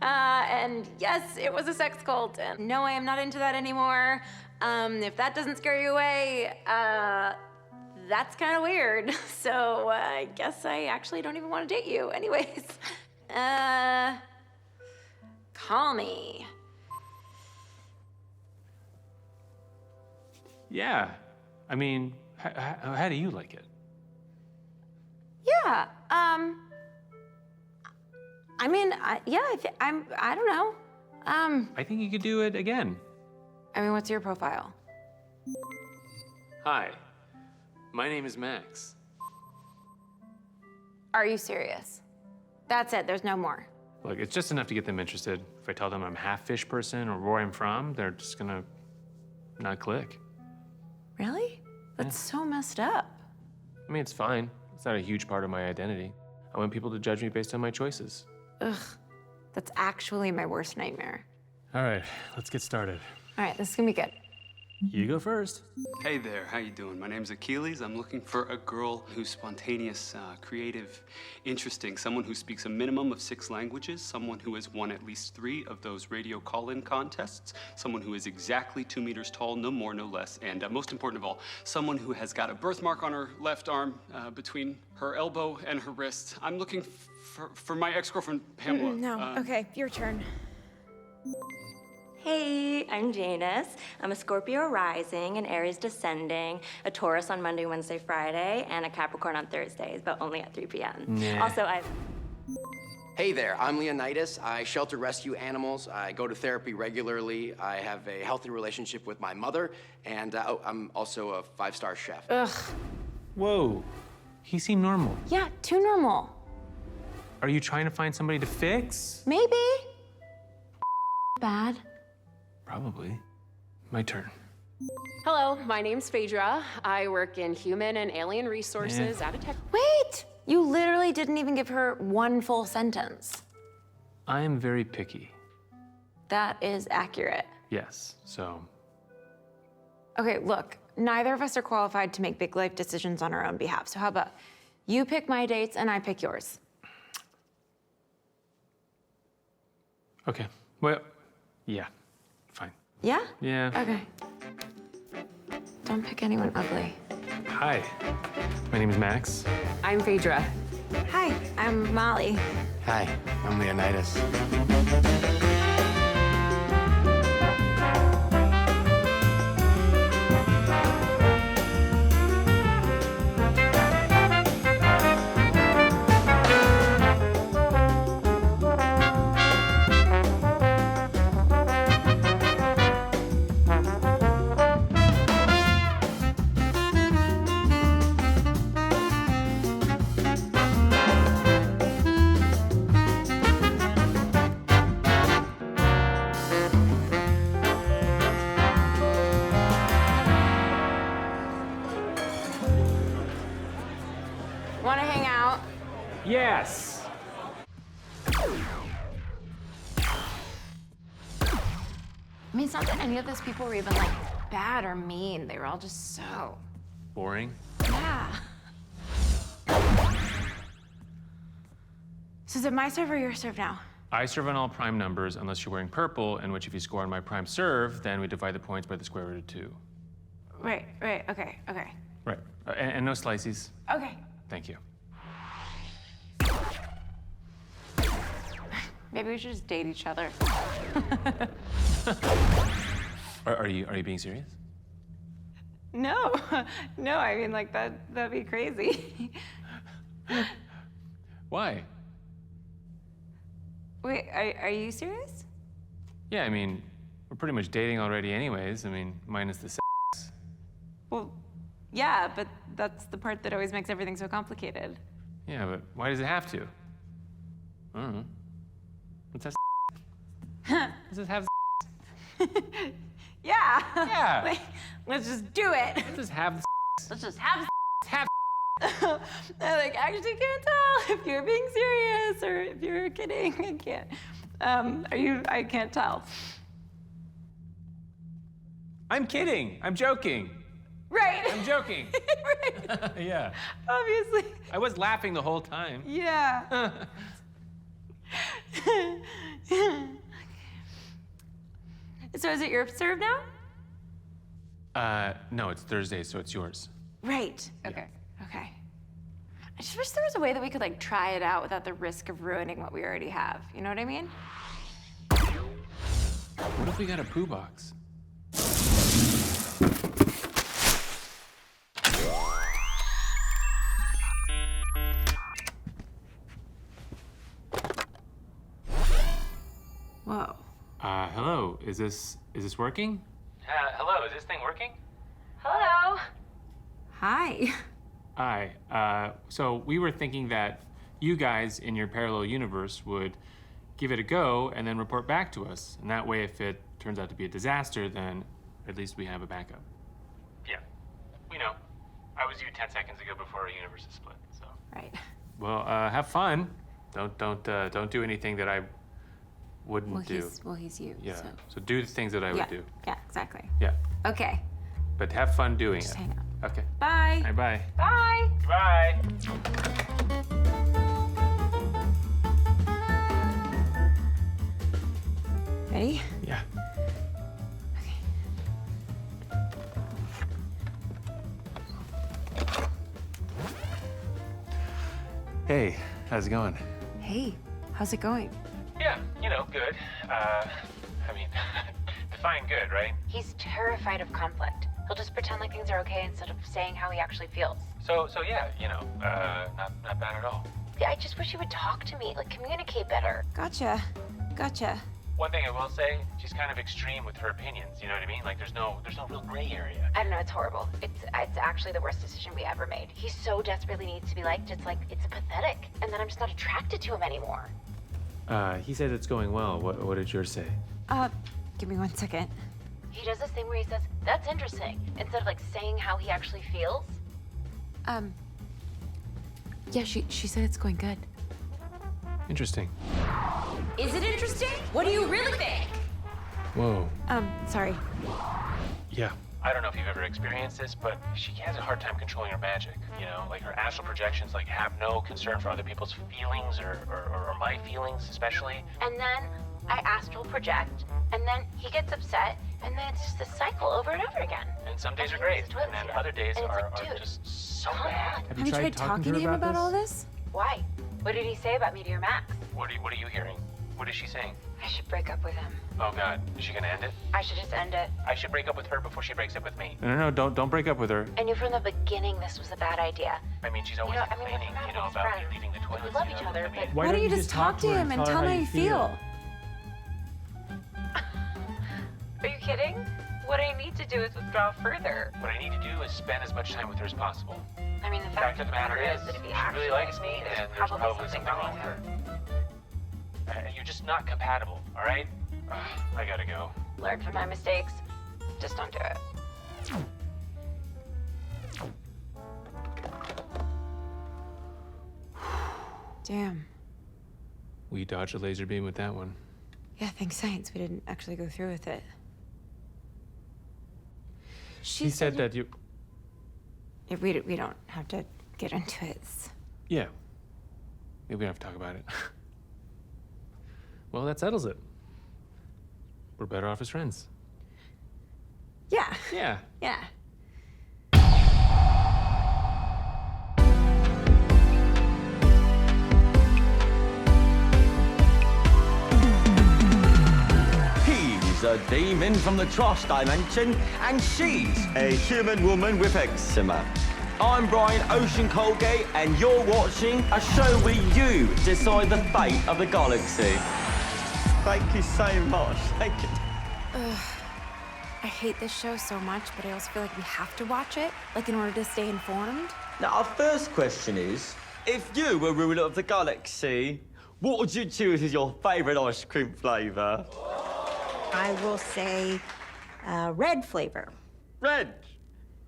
And yes, it was a sex cult. And no, I am not into that anymore. If that doesn't scare you away, that's kind of weird. So I guess I actually don't even want to date you. Anyways, call me. Yeah. I mean, how do you like it? Yeah. I mean, yeah. I don't know. I think you could do it again. I mean, what's your profile? Hi. My name is Max. Are you serious? That's it. There's no more. Look, it's just enough to get them interested. If I tell them I'm half fish person or where I'm from, they're just gonna not click. Really? That's so messed up. I mean, it's fine. It's not a huge part of my identity. I want people to judge me based on my choices. Ugh. That's actually my worst nightmare. All right, let's get started. All right, this is gonna be good. You go first. Hey there, how you doing? My name's Achilles. I'm looking for a girl who's spontaneous, creative, interesting, someone who speaks a minimum of 6 languages, someone who has won at least 3 of those radio call-in contests, someone who is exactly 2 meters tall, no more, no less, and most important of all, someone who has got a birthmark on her left arm between her elbow and her wrist. I'm looking for my ex-girlfriend, Pamela. No, okay, your turn. Hey, I'm Janice. I'm a Scorpio rising, an Aries descending, a Taurus on Monday, Wednesday, Friday, and a Capricorn on Thursdays, but only at 3 p.m. Nah. Also, Hey there, I'm Leonidas. I shelter rescue animals. I go to therapy regularly. I have a healthy relationship with my mother, and I'm also a 5-star chef. Ugh. Whoa. He seemed normal. Yeah, too normal. Are you trying to find somebody to fix? Maybe. Bad. Probably. My turn. Hello, my name's Phaedra. I work in human and alien resources at a tech. Wait! You literally didn't even give her one full sentence. I am very picky. That is accurate. Yes, so. Okay, look, neither of us are qualified to make big life decisions on our own behalf. So how about you pick my dates and I pick yours? Okay. Well, yeah. Fine. Yeah? Yeah. Okay. Don't pick anyone ugly. Hi. My name is Max. I'm Phaedra. Hi, I'm Molly. Hi, I'm Leonidas. Wanna hang out? Yes. I mean, it's not that any of those people were even like bad or mean. They were all just so boring. Yeah. So is it my serve or your serve now? I serve on all prime numbers unless you're wearing purple, in which if you score on my prime serve, then we divide the points by the square root of 2. Right, okay. Right. And no slices. Okay. Thank you. Maybe we should just date each other. Are you being serious? No, I mean, like, that'd be crazy. Why? Wait, are you serious? Yeah, I mean, we're pretty much dating already anyways. I mean, minus the sex. Well, yeah, but that's the part that always makes everything so complicated. Yeah, but why does it have to? I don't know. Let's have Let's just have Yeah. Yeah. Like, let's just do it. Let's just have Let's just have have I like actually can't tell if you're being serious or if you're kidding. I can't. I can't tell. I'm kidding. I'm joking. Right. I'm joking. Right. Yeah. Obviously. I was laughing the whole time. Yeah. So is it your serve now? No, it's Thursday, so it's yours. Right. Okay. I just wish there was a way that we could like try it out without the risk of ruining what we already have. You know what I mean? What if we got a poo box? Whoa. Hello. Is this working? Hello. Is this thing working? Hello. Hi. Hi. So we were thinking that you guys in your parallel universe would give it a go and then report back to us. And that way, if it turns out to be a disaster, then at least we have a backup. Yeah. We know. I was you 10 seconds ago before our universes split, so. Right. Well, have fun. Don't do anything that I wouldn't do. He's you. Yeah. So do the things that I would do. Yeah, exactly. Yeah. Okay. But have fun doing Just it. hang out. Okay. Bye. All right, bye. Bye. Bye. Ready? Yeah. Hey, how's it going? Hey, how's it going? Yeah, good. I mean, define good, right? He's terrified of conflict. He'll just pretend like things are okay instead of saying how he actually feels. So yeah, not bad at all. Yeah, I just wish he would talk to me, like communicate better. Gotcha. One thing I will say, she's kind of extreme with her opinions, you know what I mean? Like there's no real gray area. I don't know, it's horrible. It's actually the worst decision we ever made. He so desperately needs to be liked, it's pathetic. And then I'm just not attracted to him anymore. He said it's going well. What did yours say? Give me 1 second. He does this thing where he says, "That's interesting," instead of like saying how he actually feels. Yeah, she said it's going good. Interesting. Is it interesting? What do you really think? Whoa. Sorry. Yeah. I don't know if you've ever experienced this, but she has a hard time controlling her magic. Like her astral projections have no concern for other people's feelings or my feelings especially. And then I astral project, and then he gets upset, and then it's just this cycle over and over again. And some days are great, and then other days are just so bad. Have you tried talking to him about all this? Why? What did he say about Meteor Max? What are you hearing? What is she saying? I should break up with him. Oh God, is she gonna end it? I should just end it. I should break up with her before she breaks up with me. No, don't break up with her. I knew from the beginning this was a bad idea. I mean, she's always complaining, about me leaving the toilet. We love each other, but Why don't you just talk to him and tell him how you feel? Are you kidding? What I need to do is withdraw further. What I need to do is spend as much time with her as possible. I mean, the fact of the matter is, that if he she really likes me, and there's probably something wrong with her. You're just not compatible, all right? I gotta go. Learn from my mistakes. Just don't do it. Damn. We dodged a laser beam with that one. Yeah, thanks science. We didn't actually go through with it. He said that you... We don't have to get into it. Yeah. Maybe we don't have to talk about it. Well, that settles it. We're better off as friends. Yeah. Yeah. Yeah. He's a demon from the trash dimension, and she's a human woman with eczema. I'm Brian Ocean Colgate, and you're watching a show where you decide the fate of the galaxy. Thank you so much. Thank you. Ugh. I hate this show so much, but I also feel like we have to watch it, like in order to stay informed. Now, our first question is, if you were ruler of the galaxy, what would you choose as your favorite ice cream flavor? I will say red flavor. Red?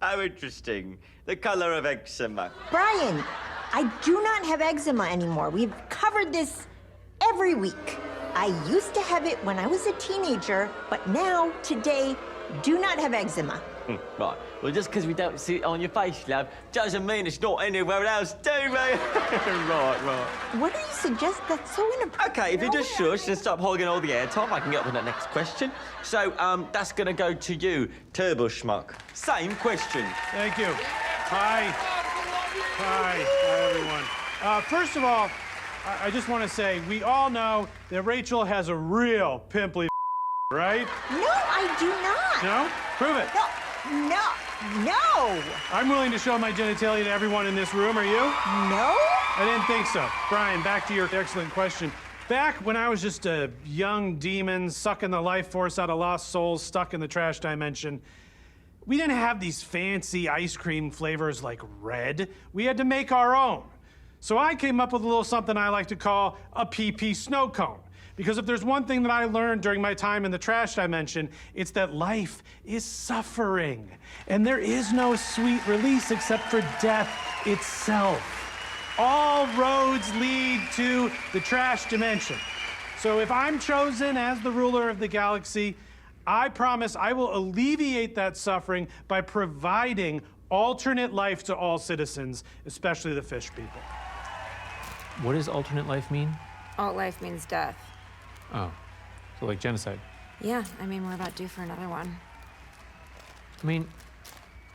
How interesting. The color of eczema. Brian, I do not have eczema anymore. We've covered this every week. I used to have it when I was a teenager, but now, today, do not have eczema. Right. Well, just because we don't see it on your face, love, doesn't mean it's not anywhere else, do we? right. What do you suggest? That's so inappropriate. Okay, if you just shush and stop hogging all the airtime, I can get up with the next question. So, that's gonna go to you, Turbo Schmuck. Same question. Thank you. Hi, everyone. First of all, I just want to say, we all know that Rachel has a real pimply right? No, I do not. No? Prove it. No. I'm willing to show my genitalia to everyone in this room. Are you? No. I didn't think so. Brian, back to your excellent question. Back when I was just a young demon sucking the life force out of lost souls stuck in the trash dimension, we didn't have these fancy ice cream flavors like red. We had to make our own. So I came up with a little something I like to call a PP snow cone. Because if there's one thing that I learned during my time in the trash dimension, it's that life is suffering. And there is no sweet release except for death itself. All roads lead to the trash dimension. So if I'm chosen as the ruler of the galaxy, I promise I will alleviate that suffering by providing alternate life to all citizens, especially the fish people. What does alternate life mean? Alt life means death. Oh, so like genocide. Yeah, I mean, we're about due for another one. I mean,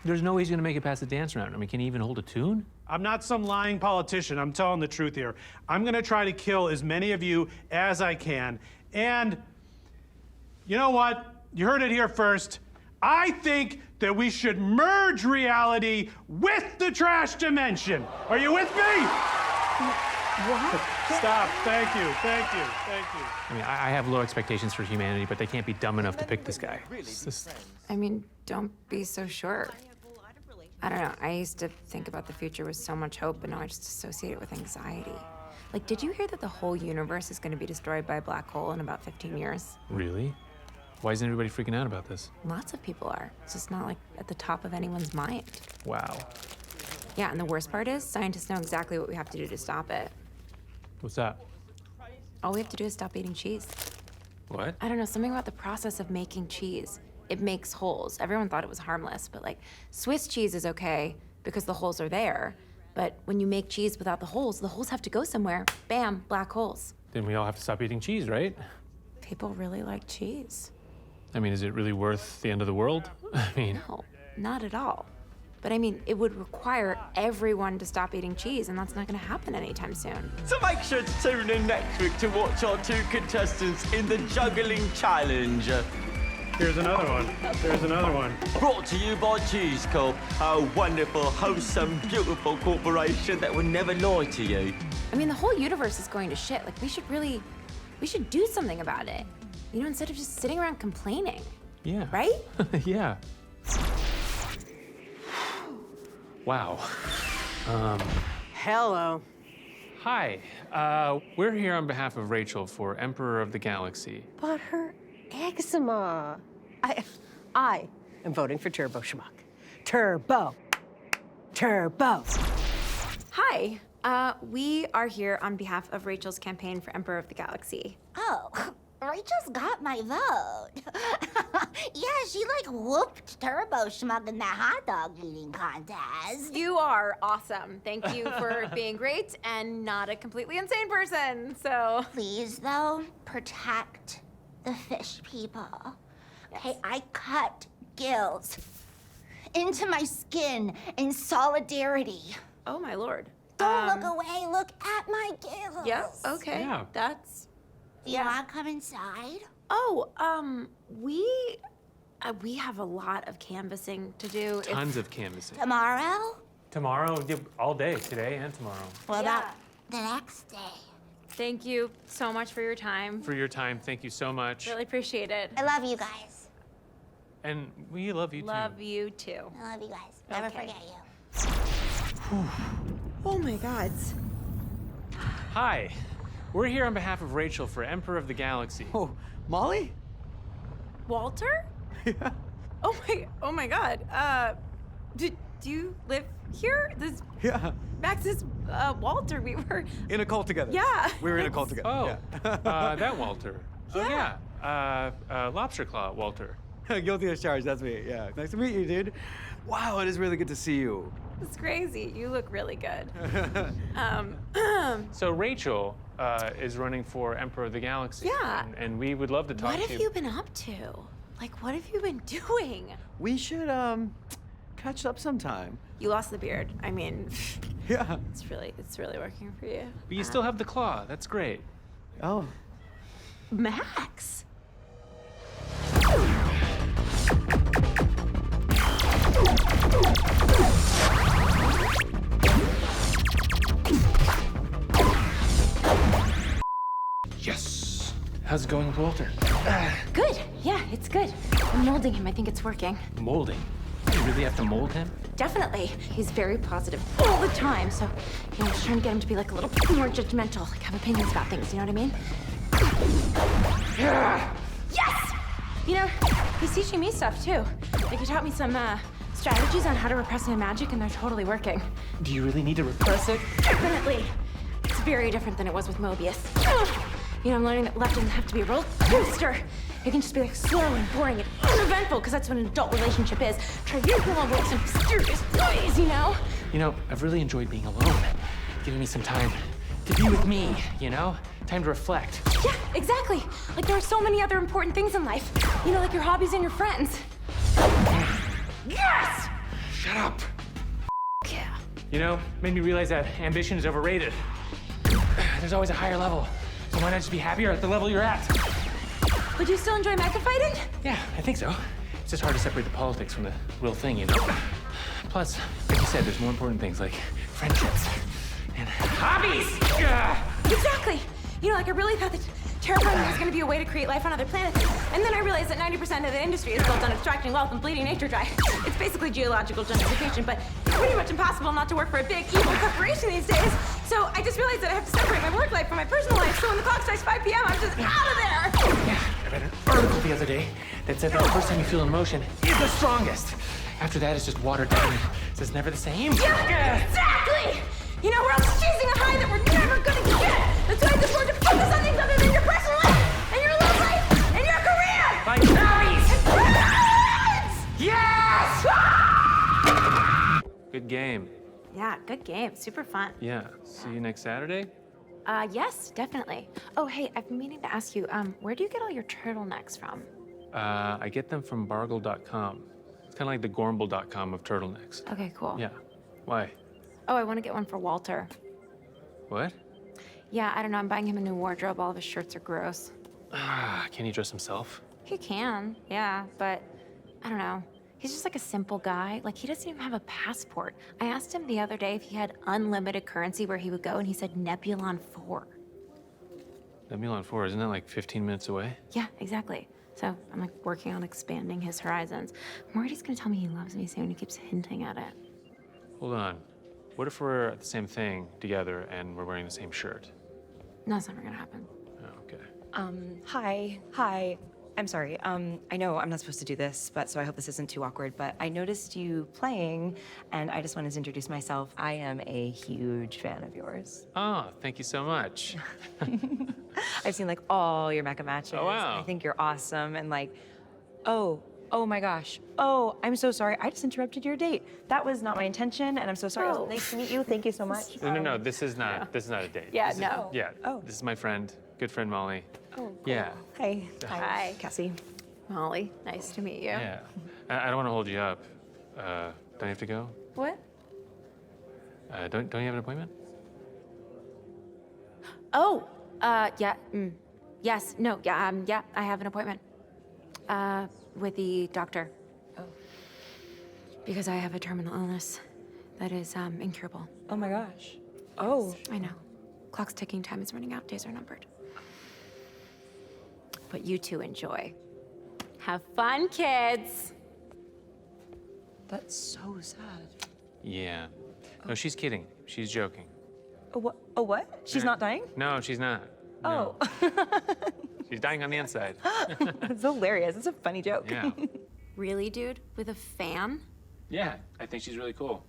there's no way he's gonna make it past the dance round. I mean, can he even hold a tune? I'm not some lying politician. I'm telling the truth here. I'm gonna try to kill as many of you as I can. And you know what? You heard it here first. I think that we should merge reality with the trash dimension. Are you with me? What? Stop. Thank you. I mean, I have low expectations for humanity, but they can't be dumb enough to pick this guy. I mean, don't be so sure. I don't know. I used to think about the future with so much hope, but now I just associate it with anxiety. Like, did you hear that the whole universe is going to be destroyed by a black hole in about 15 years? Really? Why isn't everybody freaking out about this? Lots of people are. It's just not, like, at the top of anyone's mind. Wow. Yeah, and the worst part is, scientists know exactly what we have to do to stop it. What's that? All we have to do is stop eating cheese. What? I don't know, something about the process of making cheese. It makes holes. Everyone thought it was harmless, but like Swiss cheese is okay because the holes are there. But when you make cheese without the holes have to go somewhere. Bam, black holes. Then we all have to stop eating cheese, right? People really like cheese. I mean, is it really worth the end of the world? I mean... No, not at all. But I mean, it would require everyone to stop eating cheese, and that's not gonna happen anytime soon. So make sure to tune in next week to watch our two contestants in the juggling challenge. Here's another one. Brought to you by Cheese Corp, a wonderful, wholesome, beautiful corporation that will never lie to you. I mean, the whole universe is going to shit. Like, we should do something about it. You know, instead of just sitting around complaining. Yeah. Right? Yeah. Wow. Hello. Hi. We're here on behalf of Rachel for Emperor of the Galaxy. But her eczema. I am voting for Turbo Schmuck. Turbo. Hi. We are here on behalf of Rachel's campaign for Emperor of the Galaxy. Oh, Rachel's got my vote. Yeah, she like whooped Turbo Schmuck in that hot dog eating contest. You are awesome. Thank you for being great and not a completely insane person. So Please, though, protect the fish people. Okay, I cut gills into my skin in solidarity. Oh my lord. Don't look away, look at my gills. Yep, okay. Yeah. That's Do you want to come inside? Oh, we have a lot of canvassing to do. Tons of canvassing. Tomorrow? Tomorrow, all day, today and tomorrow. What about the next day? Thank you so much for your time. For your time, thank you so much. Really appreciate it. I love you guys. And we love you too. Love you too. I love you guys. Never Okay. forget you. Oh my God. Hi, we're here on behalf of Rachel for Emperor of the Galaxy. Oh, Molly? Walter? Yeah. Oh my God. Do you live here? This Yeah. Max is Walter. We were In a cult together. Yeah. We were in a cult together. Oh, yeah. that Walter. Yeah. Oh, yeah. Lobster Claw, Walter. Guilty as charged, that's me. Yeah. Nice to meet you, dude. Wow, it is really good to see you. It's crazy. You look really good. So Rachel is running for Emperor of the Galaxy. Yeah. And we would love to talk What to have you been up to? Like, what have you been doing? We should catch up sometime. You lost the beard. I mean, Yeah. it's really working for you. But you still have the claw. That's great. Oh. Max. Yes. How's it going with Walter? Good. Yeah, it's good. I'm molding him. I think it's working. Molding. You really have to mold him? Definitely. He's very positive all the time. So, I'm just trying to get him to be like a little more judgmental, like have opinions about things. You know what I mean? Yes! You know, he's teaching me stuff too. Like he taught me some strategies on how to repress my magic, and they're totally working. Do you really need to repress it? Definitely. It's very different than it was with Mobius. You know, I'm learning that love doesn't have to be a roller coaster. It can just be like slow and boring and uneventful, because that's what an adult relationship is. Try to avoid some mysterious noise, you know? You know, I've really enjoyed being alone. Giving me some time to be with me, you know? Time to reflect. Yeah, exactly. Like there are so many other important things in life. You know, like your hobbies and your friends. Yes! Shut up. Yeah. You know, made me realize that ambition is overrated. There's always a higher level. So why not just be happier at the level you're at? Would you still enjoy mecha fighting? Yeah, I think so. It's just hard to separate the politics from the real thing, you know? Plus, like you said, there's more important things like friendships and hobbies. Exactly. You know, like I really thought that terraforming was going to be a way to create life on other planets. And then I realized that 90% of the industry is built on extracting wealth and bleeding nature dry. It's basically geological gentrification, but it's pretty much impossible not to work for a big, evil corporation these days. So I just realized that I have to separate my work life from my personal life. So when the clock strikes 5 p.m., I'm just out of there. Yeah, I read an article the other day that said that the first time you feel an emotion is the strongest. After that, it's just watered down. So it's never the same. Yeah, exactly. You know, we're all chasing a high that we're never gonna get. That's why it's important to focus on things other than your personal life and your love life and your career. Like hobbies. Yes! Good game. Yeah, good game. Super fun. Yeah. See you next Saturday? Yes, definitely. Oh, hey, I've been meaning to ask you, where do you get all your turtlenecks from? I get them from Bargle.com. It's kind of like the Gormble.com of turtlenecks. Okay, cool. Yeah. Why? Oh, I want to get one for Walter. What? Yeah, I don't know. I'm buying him a new wardrobe. All of his shirts are gross. Can he dress himself? He can, yeah, but I don't know. He's just like a simple guy. Like, he doesn't even have a passport. I asked him the other day if he had unlimited currency where he would go, and he said Nebulon 4. Nebulon 4, isn't that like 15 minutes away? Yeah, exactly. So I'm like working on expanding his horizons. I'm worried he's gonna tell me he loves me soon. He keeps hinting at it. Hold on. What if we're at the same thing together and we're wearing the same shirt? No, it's never gonna happen. Oh, okay. Hi. I'm sorry. I know I'm not supposed to do this, but so I hope this isn't too awkward, but I noticed you playing, and I just wanted to introduce myself. I am a huge fan of yours. Oh, thank you so much. I've seen like all your mecha matches. Oh, wow. I think you're awesome, and like, oh, Oh my gosh. Oh, I'm so sorry. I just interrupted your date. That was not my intention, and I'm so sorry. It was nice to meet you. Thank you so much. No, this is not a date. Yeah, This is- no. Yeah. Oh. This is my friend, good friend Molly. Oh, cool. Yeah. Hi. Hi. Cassie. Molly, nice to meet you. Yeah. I don't want to hold you up. Don't you have to go? What? Don't you have an appointment? Oh, yeah, yes, no, yeah, I have an appointment. With the doctor. Oh. Because I have a terminal illness that is, incurable. Oh my gosh. Oh. I know. Clock's ticking, time is running out, days are numbered. But you two enjoy. Have fun, kids. That's so sad. Yeah. No, she's kidding. She's joking. A what? A what? She's not dying? No, she's not. Oh. She's dying on the inside. It's hilarious. It's a funny joke. Yeah. Really, dude? With a fan? Yeah, I think she's really cool.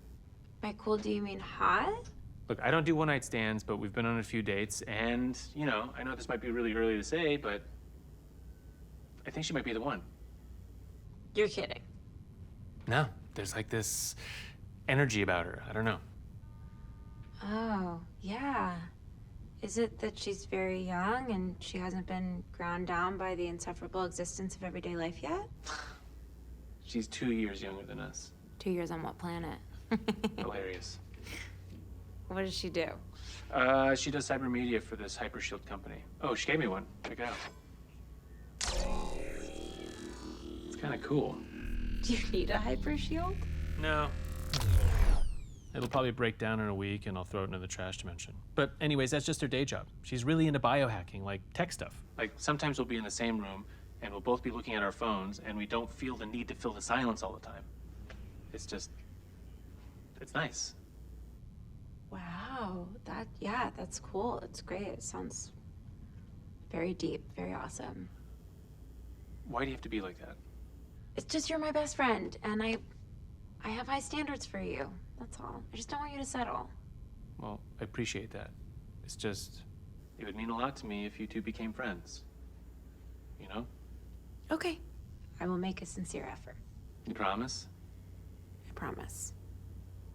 By cool, do you mean hot? Look, I don't do one-night stands, but we've been on a few dates, and, you know, I know this might be really early to say, but I think she might be the one. You're kidding. No, there's like this energy about her. I don't know. Oh, yeah. Is it that she's very young and she hasn't been ground down by the insufferable existence of everyday life yet? She's 2 years younger than us. 2 years on what planet? Hilarious. What does she do? She does cyber media for this Hypershield company. Oh, she gave me one. Check it out. It's kind of cool. Do you need a hypershield? No. It'll probably break down in a week and I'll throw it into the trash dimension. But anyways, that's just her day job. She's really into biohacking, like tech stuff. Like sometimes we'll be in the same room and we'll both be looking at our phones and we don't feel the need to fill the silence all the time. It's just, it's nice. Wow, that's cool. It's great. It sounds very deep, very awesome. Why do you have to be like that? It's just you're my best friend, and I have high standards for you. That's all. I just don't want you to settle. Well, I appreciate that. It's just, it would mean a lot to me if you two became friends. You know? Okay. I will make a sincere effort. You promise? I promise.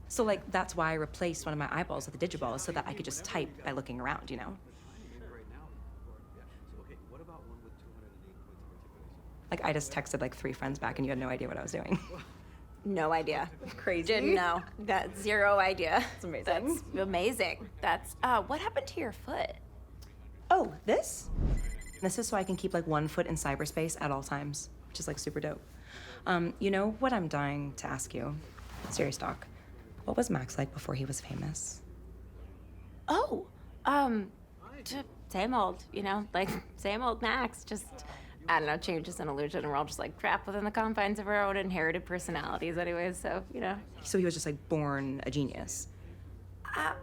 So, like, that's why I replaced one of my eyeballs with a digiball so that I could just type by looking around, you know? Like, I just texted, like, 3 friends back and you had no idea what I was doing. No idea. Crazy. Didn't know. That zero idea. It's amazing. That's amazing. That's, what happened to your foot? Oh, this? This is so I can keep, like, 1 foot in cyberspace at all times, which is, like, super dope. You know what I'm dying to ask you? Serious talk. What was Max like before he was famous? Oh, same old, you know, like same old Max, just, I don't know, change is an illusion, and we're all just like trapped within the confines of our own inherited personalities anyways, so, you know. So he was just, like, born a genius.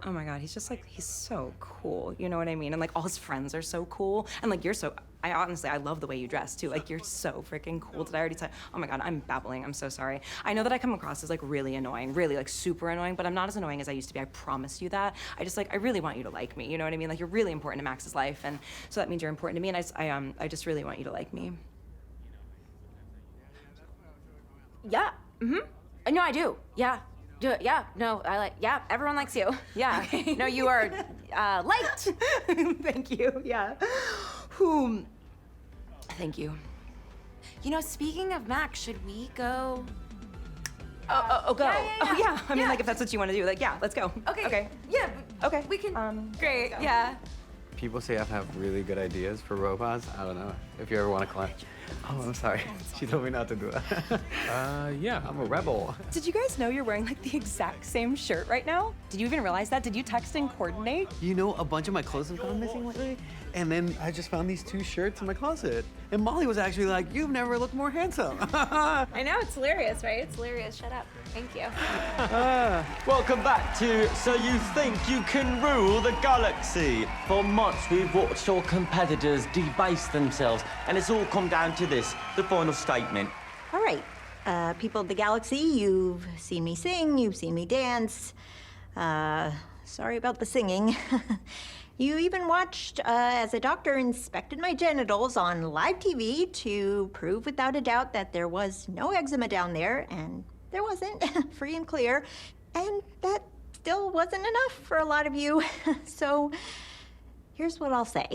Oh my God, he's just like, he's so cool, you know what I mean? And like all his friends are so cool. And like, you're so, I honestly, I love the way you dress too. Like, you're so freaking cool. Did I already tell? Oh my God, I'm babbling, I'm so sorry. I know that I come across as like really annoying, really like super annoying, but I'm not as annoying as I used to be, I promise you that. I just like, I really want you to like me, you know what I mean? Like, you're really important to Max's life, and so that means you're important to me, and I just really want you to like me. Yeah, no, I do, yeah. Do it, yeah, no, yeah, everyone likes you. Yeah, okay. No, you are liked. Thank you, yeah. Thank you. You know, speaking of Max, should we go? Go. Yeah. Oh, yeah, I mean, like, if that's what you want to do, like, yeah, let's go. Okay. Yeah. Okay. We can, great, yeah. People say I have really good ideas for robots. I don't know if you ever want to climb. Oh, I'm sorry. She told me not to do that. Yeah. I'm a rebel. Did you guys know you're wearing like the exact same shirt right now? Did you even realize that? Did you text and coordinate? You know, a bunch of my clothes have gone missing lately, and then I just found these 2 shirts in my closet. And Molly was actually like, "You've never looked more handsome." I know, it's hilarious, right? It's hilarious. Shut up. Thank you. Welcome back to So You Think You Can Rule the Galaxy. For months we've watched your competitors debase themselves, and it's all come down to this, the final statement. All right, people of the galaxy, you've seen me sing, you've seen me dance. Sorry about the singing. You even watched as a doctor inspected my genitals on live TV to prove without a doubt that there was no eczema down there, and there wasn't, free and clear. And that still wasn't enough for a lot of you. So here's what I'll say.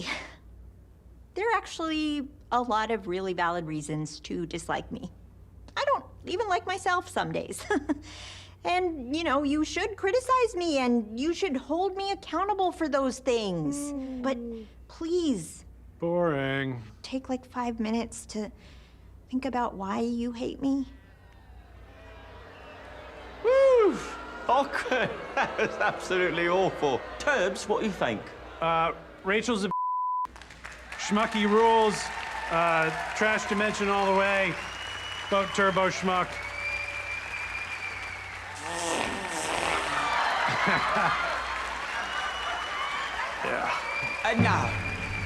There are actually a lot of really valid reasons to dislike me. I don't even like myself some days. And, you know, you should criticize me and you should hold me accountable for those things. But please. Boring. Take like 5 minutes to think about why you hate me. Woo! Okay, that was absolutely awful. Turbs, what do you think? Rachel's a Schmucky rules. Trash dimension all the way. Vote Turbo Schmuck. Yeah. And now,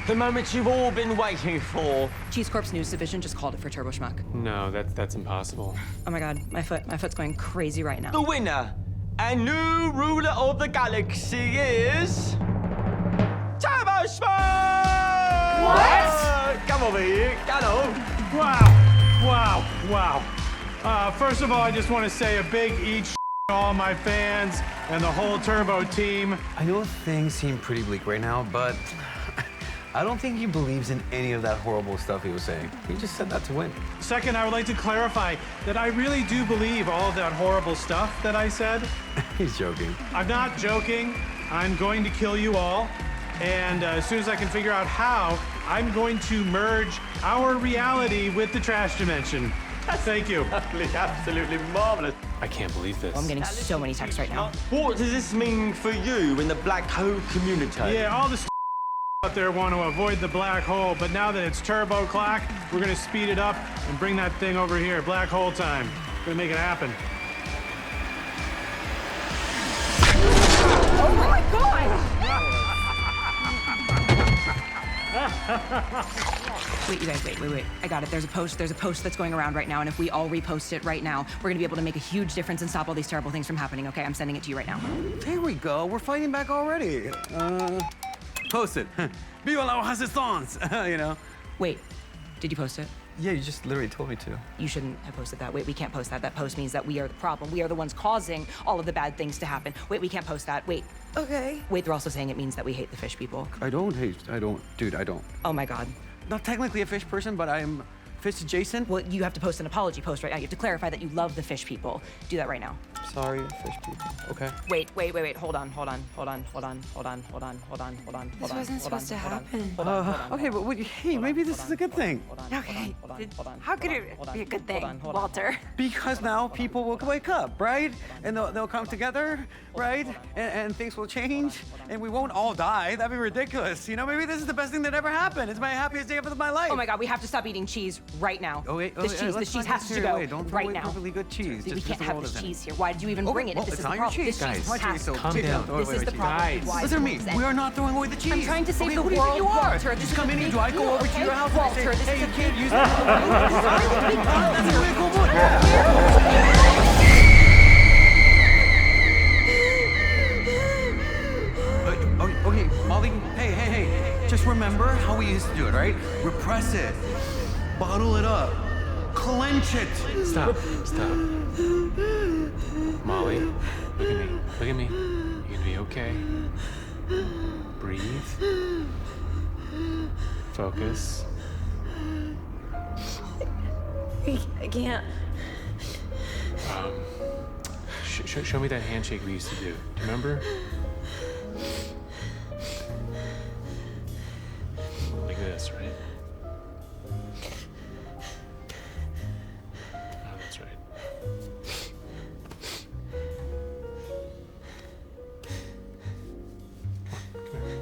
the moment you've all been waiting for. Cheese Corp's news division just called it for Turbo Schmuck. No, that's impossible. Oh my god, my foot's going crazy right now. The winner and new ruler of the galaxy is Turbo Schmuck! What? Come over here, get on. Wow. First of all, I just want to say a big eat to all my fans and the whole Turbo team. I know things seem pretty bleak right now, but I don't think he believes in any of that horrible stuff he was saying. He just said that to win. Second, I would like to clarify that I really do believe all of that horrible stuff that I said. He's joking. I'm not joking. I'm going to kill you all. And as soon as I can figure out how, I'm going to merge our reality with the trash dimension. Thank you. Absolutely marvelous. I can't believe this. Oh, I'm getting so many texts right now. What does this mean for you in the black hole community? Yeah, all the out there want to avoid the black hole, but now that it's Turbo Clock, we're going to speed it up and bring that thing over here. Black hole time. We're going to make it happen. Oh my god! Wait, you guys, wait. I got it. There's a post that's going around right now, and if we all repost it right now, we're gonna be able to make a huge difference and stop all these terrible things from happening, okay? I'm sending it to you right now. There we go. We're fighting back already. Post it. Viva la resistance! You know? Wait, did you post it? Yeah, you just literally told me to. You shouldn't have posted that. Wait, we can't post that. That post means that we are the problem. We are the ones causing all of the bad things to happen. Wait, we can't post that. Wait. Okay. Wait, they're also saying it means that we hate the fish people. I don't. Dude, I don't. Oh my god. Not technically a fish person, but I'm fish adjacent. Well, you have to post an apology post right now. You have to clarify that you love the fish people. Do that right now. Sorry, fish people. Okay. Wait. Hold on. This wasn't supposed to happen. Okay, but hey, maybe this is a good thing. Okay. How could it be a good thing, Walter? Because now people will wake up, right? And they'll come together, right? And things will change, and we won't all die. That'd be ridiculous. You know, maybe this is the best thing that ever happened. It's my happiest day of my life. Oh my god, we have to stop eating cheese right now. This cheese has to go Don't right throw away now. perfectly good cheese. We Just can't roll have this in. cheese here. Why did you even bring it? Well, If this it's is the not your problem. cheese, This cheese guys. has to Calm go. down. This is the problem. Why Listen to me. does it We are not throwing away the cheese. I'm trying to save okay, the who do you world, think you are? Walter. This Just is come a in and big do I go deal, over to okay? your house Walter, and this say, is hey, a you can't big use deal. that? That's a really cool book. Okay, Molly, hey. Just remember how we used to do it, right? Repress it. Bottle it up. Clench it. Stop. Molly, look at me. You're gonna be okay. Breathe. Focus. I can't. Show me that handshake we used to do. Do you remember? Like this, right? Oh, that's right. Come here.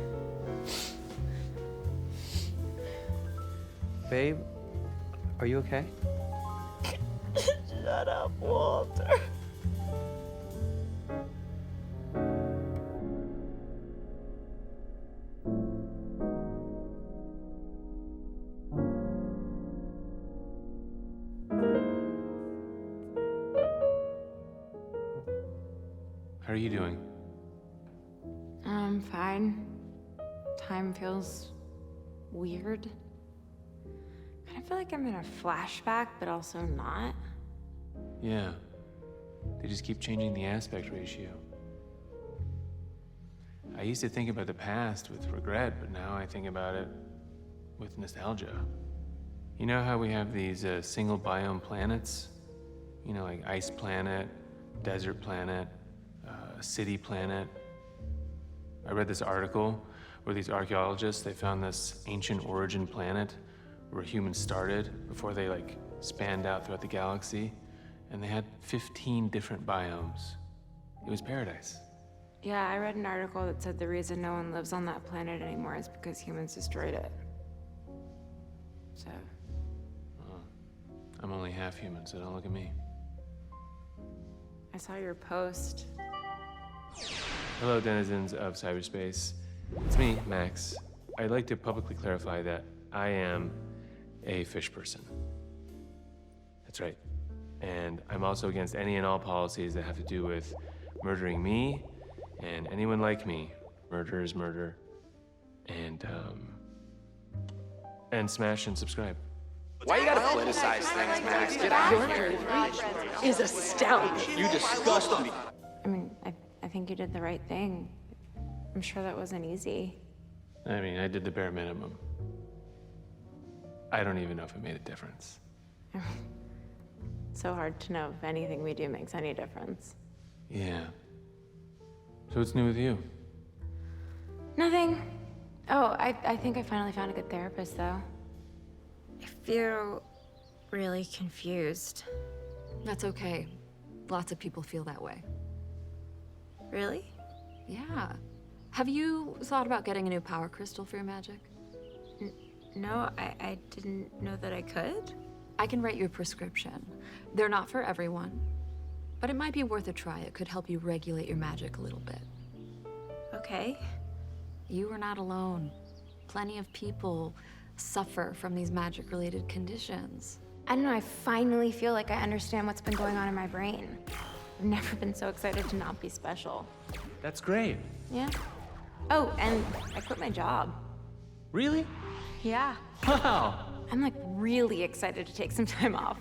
Babe, are you okay? Shut up, Walter. How are you doing? I'm fine. time feels weird. I feel like I'm in a flashback, but also not. Yeah. They just keep changing the aspect ratio. I used to think about the past with regret, but now I think about it with nostalgia. You know how we have these single biome planets? You know, like ice planet, desert planet, city planet. I read this article where these archaeologists, they found this ancient origin planet where humans started before they like spanned out throughout the galaxy, and they had 15 different biomes. It was paradise. Yeah, I read an article that said the reason no one lives on that planet anymore is because humans destroyed it. So. I'm only half human, so don't look at me. I saw your post. Hello, denizens of cyberspace. It's me, Max. I'd like to publicly clarify that I am a fish person. That's right. And I'm also against any and all policies that have to do with murdering me and anyone like me. Murder is murder. And smash and subscribe. Why you gotta politicize things, Max? Get out of here. Is astounding. You disgust me. I mean, I think you did the right thing. I'm sure that wasn't easy. I mean, I did the bare minimum. I don't even know if it made a difference. So hard to know if anything we do makes any difference. Yeah. So what's new with you? Nothing. Oh, I think I finally found a good therapist, though. I feel really confused. That's okay. Lots of people feel that way. Really? Yeah. Have you thought about getting a new power crystal for your magic? No, I didn't know that I could. I can write you a prescription. They're not for everyone, but it might be worth a try. It could help you regulate your magic a little bit. Okay. You are not alone. Plenty of people suffer from these magic-related conditions. I don't know, I finally feel like I understand what's been going on in my brain. I've never been so excited to not be special. That's great. Yeah. Oh, and I quit my job. Really? Yeah. Wow. I'm like really excited to take some time off.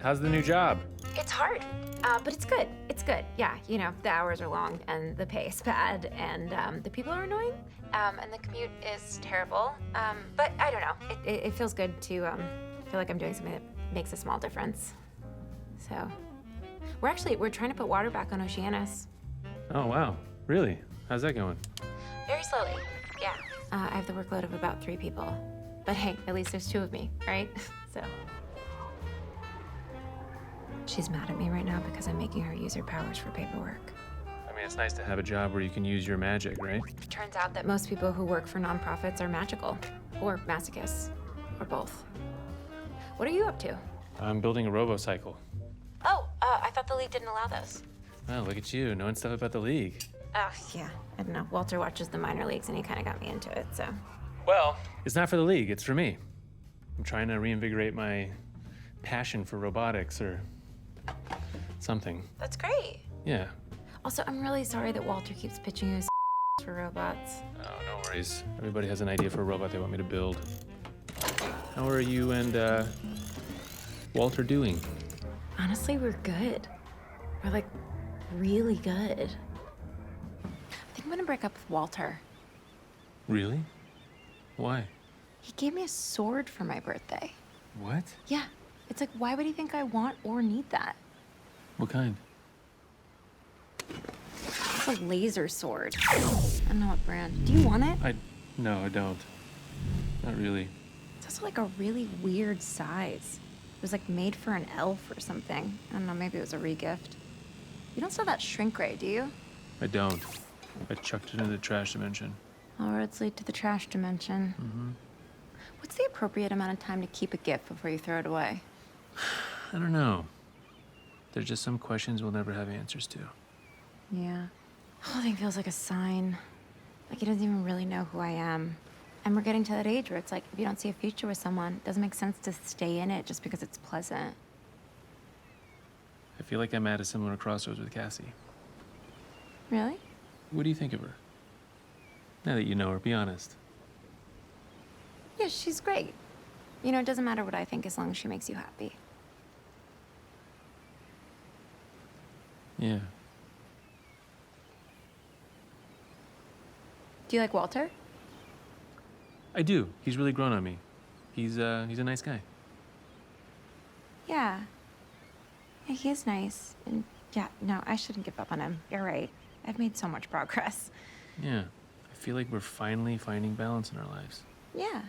How's the new job? It's hard, but it's good. It's good. Yeah, you know, the hours are long and the pay is bad and the people are annoying and the commute is terrible. But I don't know. It feels good to feel like I'm doing something that makes a small difference. So, we're trying to put water back on Oceanus. Oh, wow. Really? How's that going? Very slowly. Yeah. I have the workload of about 3 people. But hey, at least there's 2 of me, right? So. She's mad at me right now because I'm making her use her powers for paperwork. I mean, it's nice to have a job where you can use your magic, right? It turns out that most people who work for nonprofits are magical, or masochists, or both. What are you up to? I'm building a robocycle. Oh, I thought the League didn't allow those. Wow, look at you, knowing stuff about the League. Oh, yeah. I don't know. Walter watches the minor leagues and he kind of got me into it, so. Well, it's not for the League, it's for me. I'm trying to reinvigorate my passion for robotics or something. That's great. Yeah. Also, I'm really sorry that Walter keeps pitching you for robots. Oh, no worries. Everybody has an idea for a robot they want me to build. How are you and Walter doing? Honestly, we're good. We're like really good. I think I'm gonna break up with Walter. Really? Why? He gave me a sword for my birthday. What? Yeah. It's like, why would he think I want or need that? What kind? It's a laser sword. I don't know what brand. Do you want it? No, I don't. Not really. It's also like a really weird size. It was like made for an elf or something. I don't know, maybe it was a regift. You don't sell that shrink ray, do you? I don't. I chucked it into the trash dimension. All roads lead to the trash dimension. Mm-hmm. What's the appropriate amount of time to keep a gift before you throw it away? I don't know. There's just some questions we'll never have answers to. Yeah. The whole thing feels like a sign. Like he doesn't even really know who I am. And we're getting to that age where it's like, if you don't see a future with someone, it doesn't make sense to stay in it just because it's pleasant. I feel like I'm at a similar crossroads with Cassie. Really? What do you think of her? Now that you know her, be honest. Yeah, she's great. You know, it doesn't matter what I think as long as she makes you happy. Yeah. Do you like Walter? I do. He's really grown on me. He's a nice guy. Yeah. Yeah, he is nice. And yeah, no, I shouldn't give up on him. You're right. I've made so much progress. Yeah. I feel like we're finally finding balance in our lives. Yeah.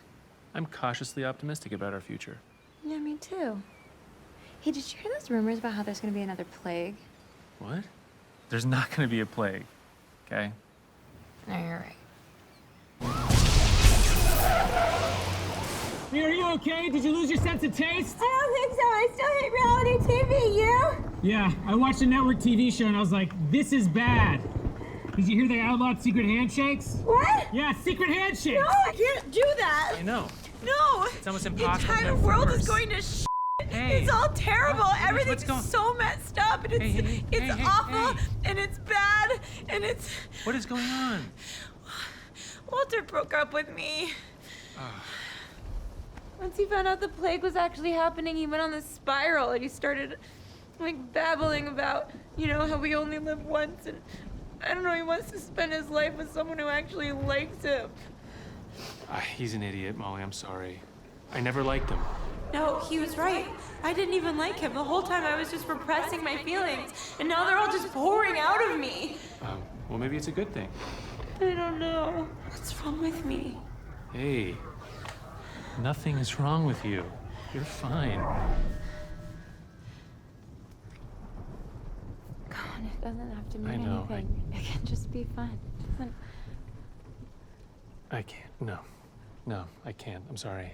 I'm cautiously optimistic about our future. Yeah, me too. Hey, did you hear those rumors about how there's gonna be another plague? What? There's not gonna be a plague, okay? No, you're right. Hey, are you okay? Did you lose your sense of taste? I don't think so. I still hate reality TV. You? Yeah, I watched a network TV show and I was like, this is bad. Did you hear they outlawed secret handshakes? What? Yeah, secret handshakes. No, I can't do that. I know. No. It's almost The impossible. entire world is going to shit. Hey. It's all terrible. What? Everything's What's so messed up, and it's awful, and it's bad, and it's. What is going on? Walter broke up with me. Ah. Once he found out the plague was actually happening, he went on this spiral, and he started, like, babbling about, you know, how we only live once, and I don't know, he wants to spend his life with someone who actually likes him. He's an idiot, Molly. I'm sorry. I never liked him. No, he was right. I didn't even like him. The whole time I was just repressing my feelings, and now they're all just pouring out of me. Well, maybe it's a good thing. I don't know. What's wrong with me? Hey, nothing is wrong with you. You're fine. Come on, it doesn't have to mean I know, anything. It can just be fun. It doesn't... I can't. No. No, I can't. I'm sorry.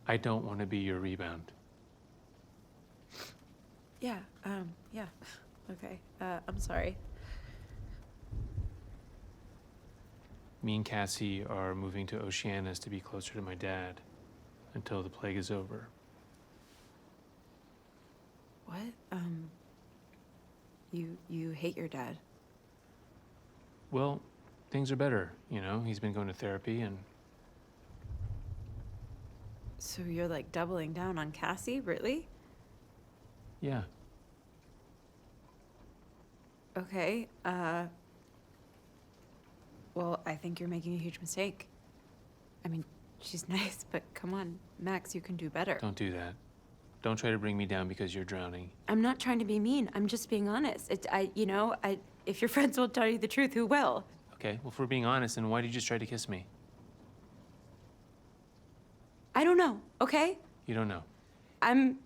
I don't want to be your rebound. Yeah, yeah. Okay, I'm sorry. Me and Cassie are moving to Oceanus to be closer to my dad until the plague is over. What? You hate your dad? Well, things are better, you know? He's been going to therapy and... So you're like doubling down on Cassie, really? Yeah. Okay, well, I think you're making a huge mistake. I mean, she's nice, but come on, Max, you can do better. Don't do that. Don't try to bring me down because you're drowning. I'm not trying to be mean. I'm just being honest. If your friends will tell you the truth, who will? Okay, well, if we're being honest, then why did you just try to kiss me? I don't know, okay? You don't know. I'm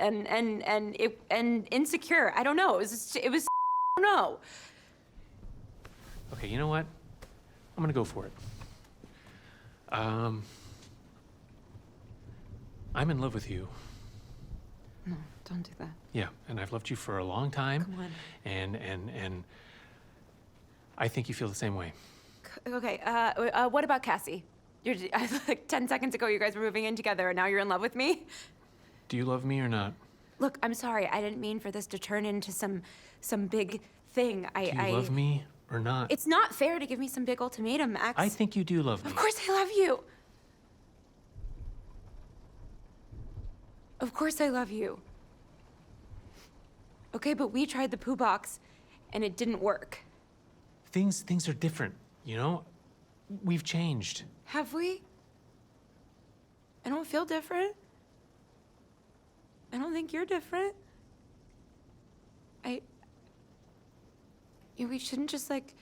and insecure. I don't know. It was I don't know. Okay, you know what? I'm gonna go for it. I'm in love with you. No, don't do that. Yeah, and I've loved you for a long time. Come on. And I think you feel the same way. Okay, what about Cassie? Like 10 seconds ago, you guys were moving in together, and now you're in love with me? Do you love me or not? Look, I'm sorry. I didn't mean for this to turn into some big thing. Do you love me or not? It's not fair to give me some big ultimatum, Max. I think you do love me. Of course I love you. Of course I love you. Okay, but we tried the poo box, and it didn't work. Things are different, you know? We've changed. Have we? I don't feel different. I don't think you're different. We shouldn't just, like,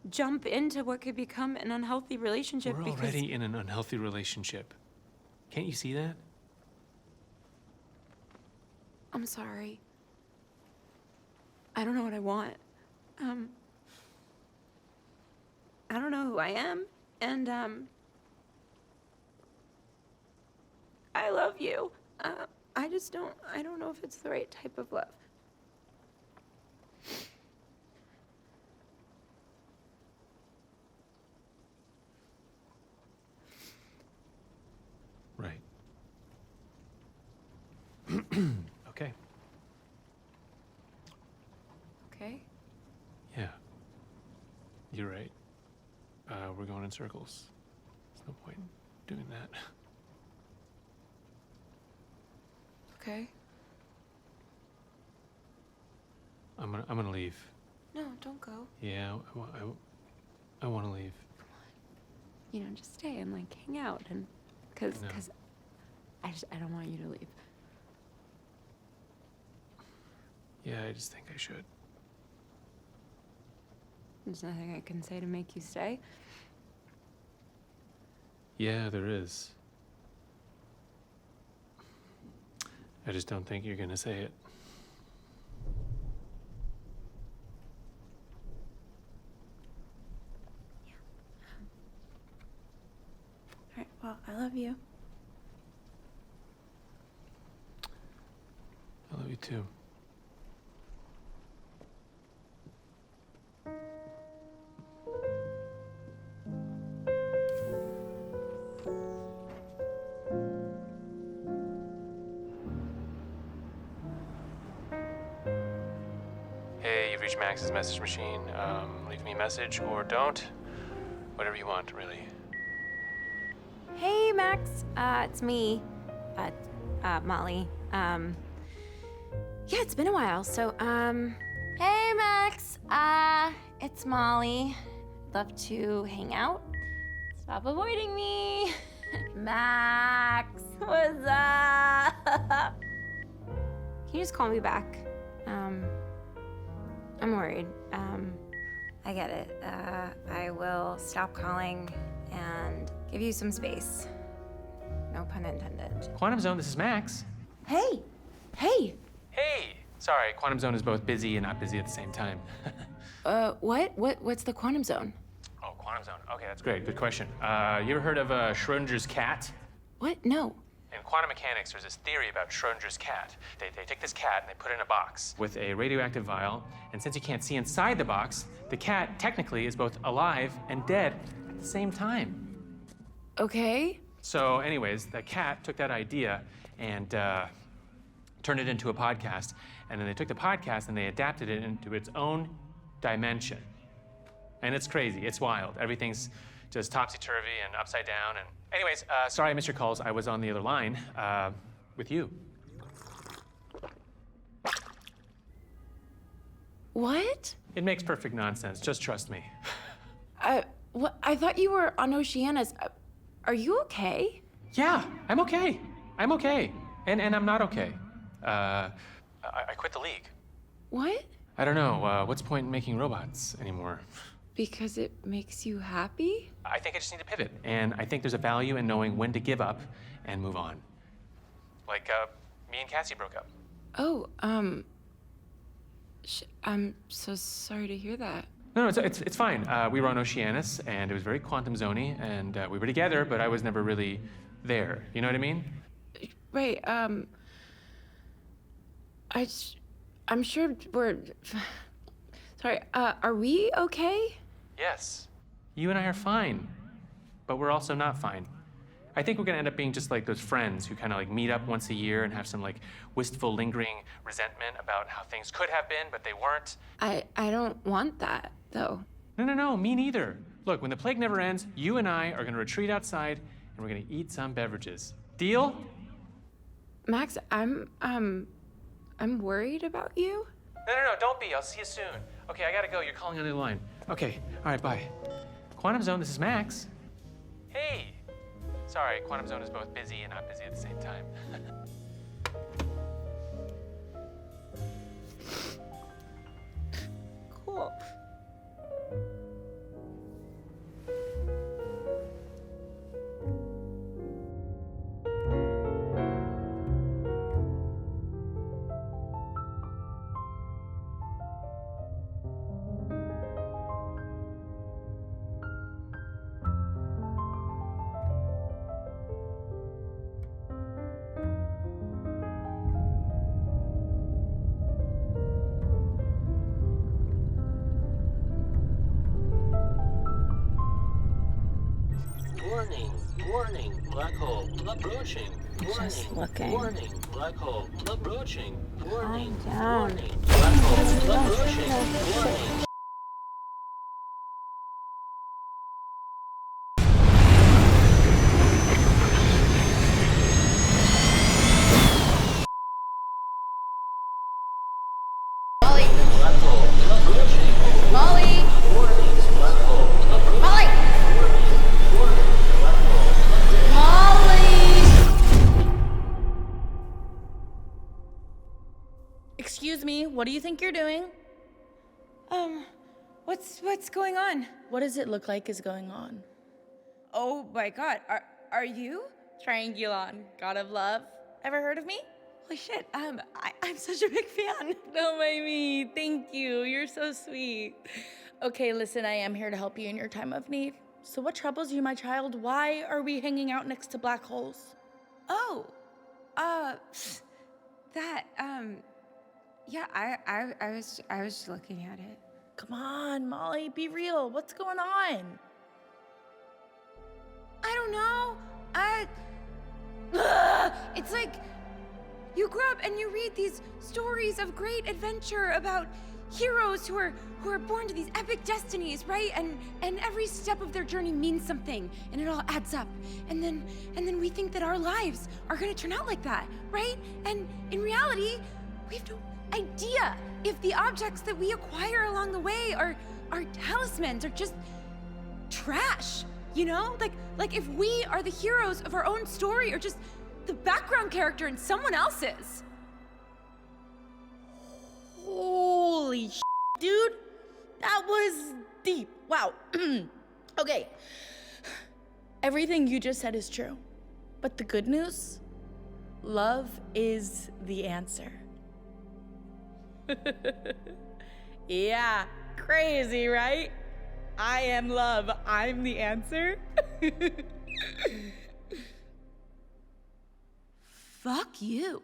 jump into what could become an unhealthy relationship We're because... already in an unhealthy relationship. Can't you see that? I'm sorry. I don't know what I want. I don't know who I am, and, I love you. I don't know if it's the right type of love. you're right. We're going in circles. There's no point in doing that. Okay. I'm gonna leave. No, don't go. Yeah, I want to leave. You know, just stay and like hang out and cause No. I don't want you to leave. Yeah, I just think I should. There's nothing I can say to make you stay. Yeah, there is. I just don't think you're gonna say it. All right, well, I love you. I love you too. Hey, you've reached Max's message machine. Leave me a message or don't. Whatever you want, really. Hey, Max. It's me, Molly. Yeah, it's been a while. So, hey, Max. It's Molly. Love to hang out. Stop avoiding me. Max, what's up? Can you just call me back? I'm worried. I get it. I will stop calling and give you some space. No pun intended. Quantum Zone, this is Max. Hey! Hey! Hey! Sorry, Quantum Zone is both busy and not busy at the same time. What's the quantum zone? Oh, Quantum Zone. Okay, that's great. Good question. You ever heard of Schrodinger's cat? What? No. In quantum mechanics, there's this theory about Schrodinger's cat. They take this cat and they put it in a box with a radioactive vial, and since you can't see inside the box, the cat technically is both alive and dead at the same time. Okay. So anyways, the cat took that idea and turned it into a podcast, and then they took the podcast and they adapted it into its own dimension. And it's crazy, it's wild. Everything's just topsy-turvy and upside down. And anyways, sorry I missed your calls. I was on the other line with you. What? It makes perfect nonsense. Just trust me. What? I thought you were on Oceanus. Are you okay? Yeah, I'm okay. I'm okay. And I'm not okay. I quit the league. What? I don't know. What's the point in making robots anymore? Because it makes you happy? I think I just need to pivot. And I think there's a value in knowing when to give up and move on. Like, me and Cassie broke up. Oh, I'm so sorry to hear that. No, it's fine. We were on Oceanus, and it was very quantum zony, and we were together, but I was never really there. You know what I mean? Right, I'm sure we're... Sorry, are we okay? Yes. You and I are fine, but we're also not fine. I think we're gonna end up being just like those friends who kind of like meet up once a year and have some like wistful, lingering resentment about how things could have been, but they weren't. I don't want that, though. No, me neither. Look, when the plague never ends, you and I are gonna retreat outside and we're gonna eat some beverages. Deal? Max, I'm worried about you. No, don't be. I'll see you soon. Okay, I gotta go. You're calling on the other line. Okay, all right, bye. Quantum Zone, this is Max. Hey! Sorry, Quantum Zone is both busy and not busy at the same time. Cool. Warning, black hole approaching. Just looking. Warning, black hole approaching. Warning, down. warning, black hole approaching. Warning. Excuse me, what do you think you're doing? What's going on? What does it look like is going on? Oh my god, are you? Triangulon, god of love. Ever heard of me? Holy shit, I'm such a big fan. Don't mind me. Thank you. You're so sweet. Okay, listen, I am here to help you in your time of need. So what troubles you, my child? Why are we hanging out next to black holes? Oh, yeah, I was looking at it. Come on, Molly, be real. What's going on? I don't know. It's like you grow up and you read these stories of great adventure about heroes who are born to these epic destinies, right? And every step of their journey means something, and it all adds up. And then we think that our lives are gonna turn out like that, right? And in reality, we have no idea if the objects that we acquire along the way are talismans or just trash. You know, like if we are the heroes of our own story or just the background character in someone else's. Holy shit, dude. That was deep. Wow. Okay. Everything you just said is true. But the good news, love is the answer. Yeah, crazy, right? I am love. I'm the answer. Fuck you.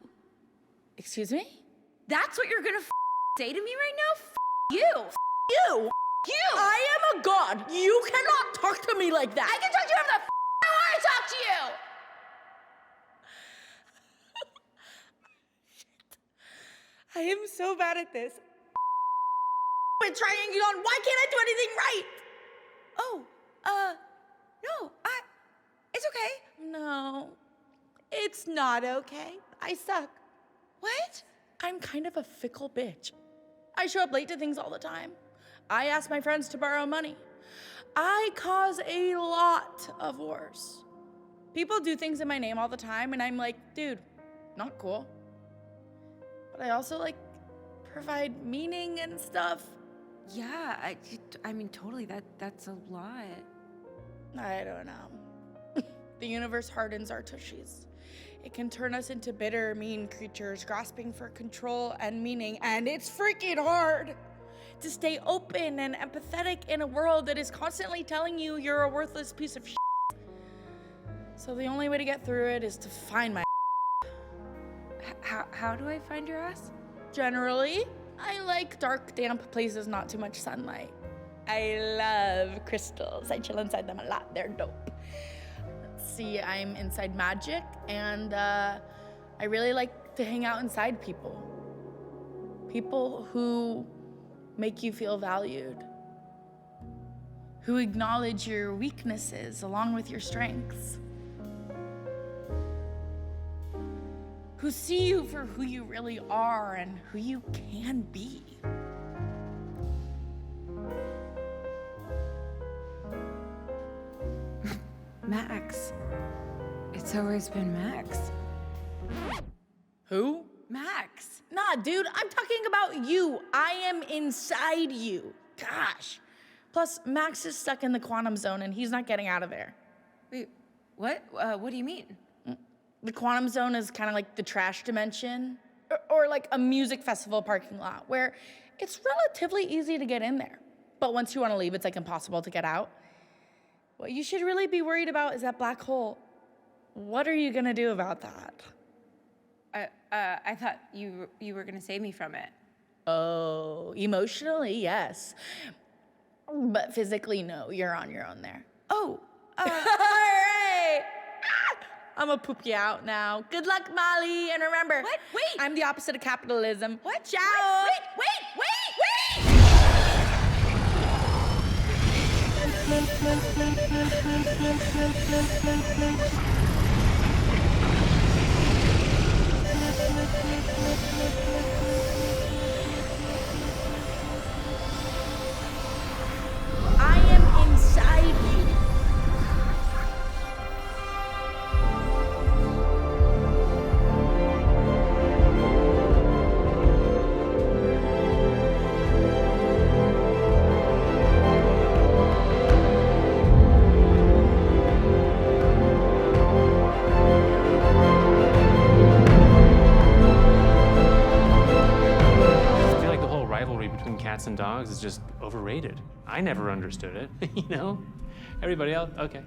Excuse me? That's what you're gonna say to me right now? You. You. You. I am a god. You cannot talk to me like that. I can talk to you whoever the I want to talk to you. I am so bad at this. With Triangulon, why can't I do anything right? Oh, no, it's okay. No, it's not okay. I suck. What? I'm kind of a fickle bitch. I show up late to things all the time. I ask my friends to borrow money. I cause a lot of wars. People do things in my name all the time, and I'm like, dude, not cool. But I also, like, provide meaning and stuff. Yeah, I mean, totally, that's a lot. I don't know. The universe hardens our tushies. It can turn us into bitter, mean creatures grasping for control and meaning, and it's freaking hard to stay open and empathetic in a world that is constantly telling you you're a worthless piece of shit. So the only way to get through it is to find my How do I find your ass? Generally, I like dark, damp places, not too much sunlight. I love crystals. I chill inside them a lot. They're dope. See, I'm inside magic, and I really like to hang out inside people. People who make you feel valued, who acknowledge your weaknesses along with your strengths, who see you for who you really are and who you can be. Max. It's always been Max. Who? Max. Nah, dude, I'm talking about you. I am inside you. Gosh. Plus, Max is stuck in the quantum zone and he's not getting out of there. Wait, what? What do you mean? The quantum zone is kind of like the trash dimension, or like a music festival parking lot where it's relatively easy to get in there. But once you want to leave, it's like impossible to get out. What you should really be worried about is that black hole. What are you gonna do about that? I thought you were gonna save me from it. Oh, emotionally, yes. But physically, no. You're on your own there. Oh, all right. I'm gonna poop you out now. Good luck, Molly. And remember, What? Wait. I'm the opposite of capitalism. What? Ciao. Wait. I am inside you. rivalry between cats and dogs is just overrated. I never understood it, you know? Everybody else, okay.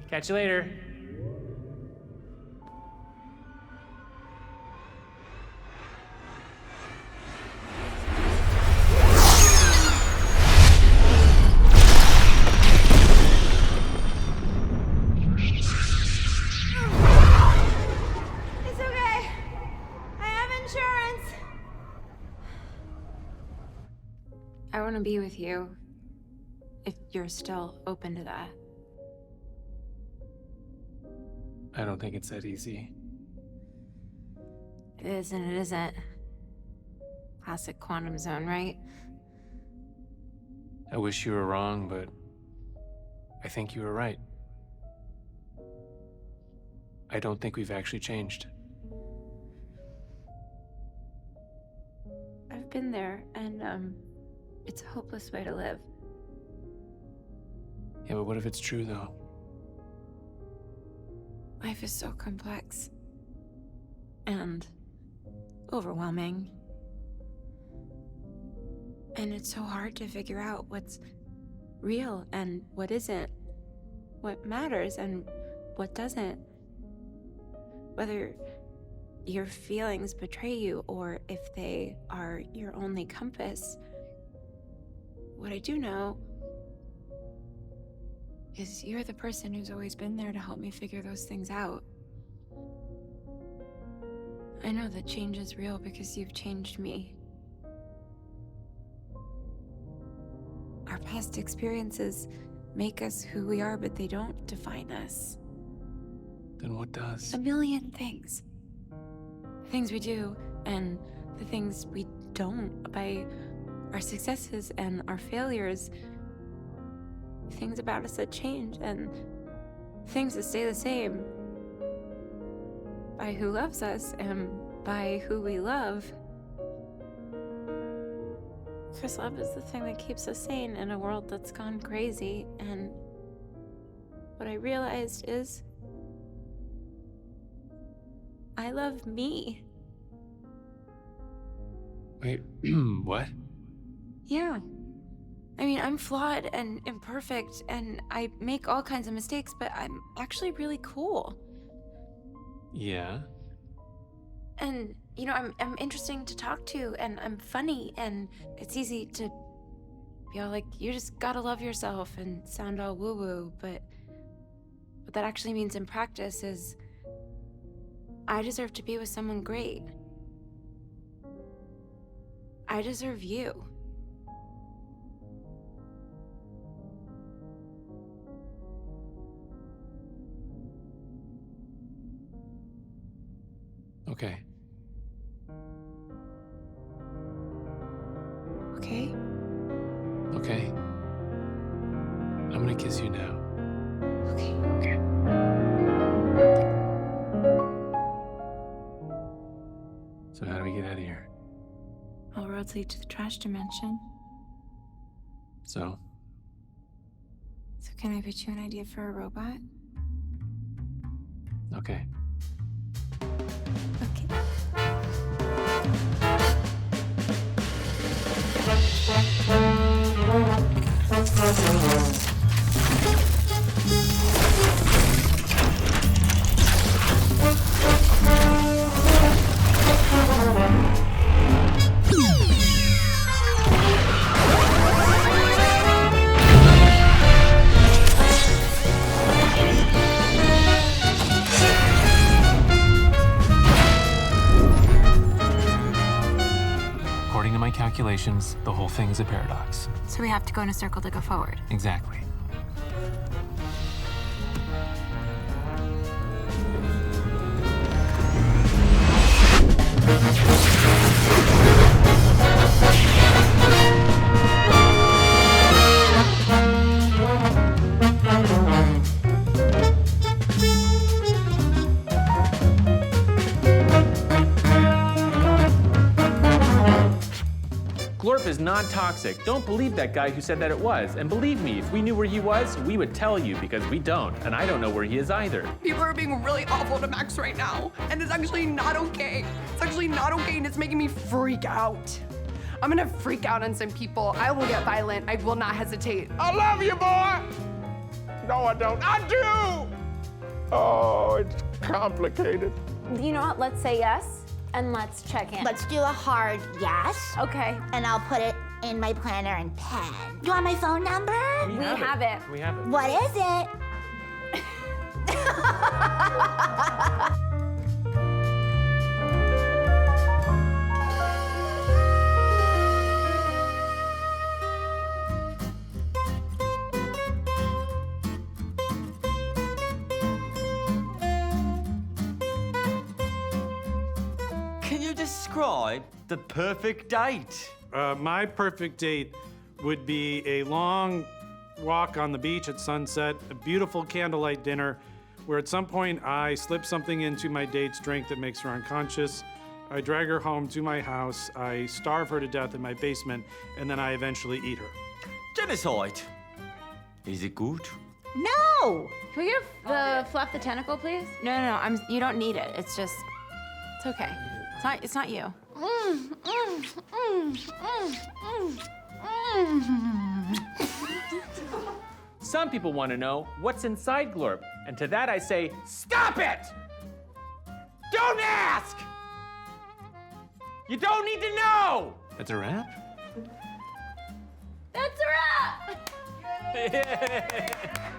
Catch you later. It's okay. I have insurance. I want to be with you if you're still open to that. I don't think it's that easy. It is and it isn't. Classic quantum zone, right? I wish you were wrong, but I think you were right. I don't think we've actually changed. I've been there, and it's a hopeless way to live. Yeah, but what if it's true, though? Life is so complex and overwhelming. And it's so hard to figure out what's real and what isn't, what matters and what doesn't. Whether your feelings betray you or if they are your only compass. What I do know is you're the person who's always been there to help me figure those things out. I know that change is real because you've changed me. Our past experiences make us who we are, but they don't define us. Then what does? A million things. The things we do and the things we don't, by our successes and our failures. Things about us that change and things that stay the same. By who loves us and by who we love. Because love is the thing that keeps us sane in a world that's gone crazy. And what I realized is I love me. Wait, what? Yeah. I mean, I'm flawed and imperfect, and I make all kinds of mistakes, but I'm actually really cool. Yeah? And, you know, I'm interesting to talk to, and I'm funny, and it's easy to be all like, you just gotta love yourself and sound all woo-woo, but what that actually means in practice is I deserve to be with someone great. I deserve you. Okay. Okay? Okay. I'm gonna kiss you now. Okay. Okay. So how do we get out of here? All roads lead to the trash dimension. So? So can I pitch you an idea for a robot? Okay. According to my calculations, the whole thing is a paradox. So we have to go in a circle to go forward. Exactly. Glorp is non-toxic. Don't believe that guy who said that it was. And believe me, if we knew where he was, we would tell you, because we don't. And I don't know where he is either. People are being really awful to Max right now, and it's actually not okay. It's actually actually not okay and it's making me freak out. I'm gonna freak out on some people. I will get violent. I will not hesitate. I love you, boy. No, I don't. I do. Oh, it's complicated. You know what? Let's say yes and let's check in. Let's do a hard yes. Okay. And I'll put it in my planner and pen. Do you want my phone number? We have it. We have it. What is it? Can you describe the perfect date? My perfect date would be a long walk on the beach at sunset, a beautiful candlelight dinner, where at some point I slip something into my date's drink that makes her unconscious. I drag her home to my house, I starve her to death in my basement, and then I eventually eat her. Genocide. Is it good? No! Can we get the flap the tentacle, please? No, you don't need it. It's just, it's okay. It's not you. Some people want to know what's inside Glorp, and to that I say, stop it! Don't ask! You don't need to know! That's a wrap? That's a wrap! Yeah.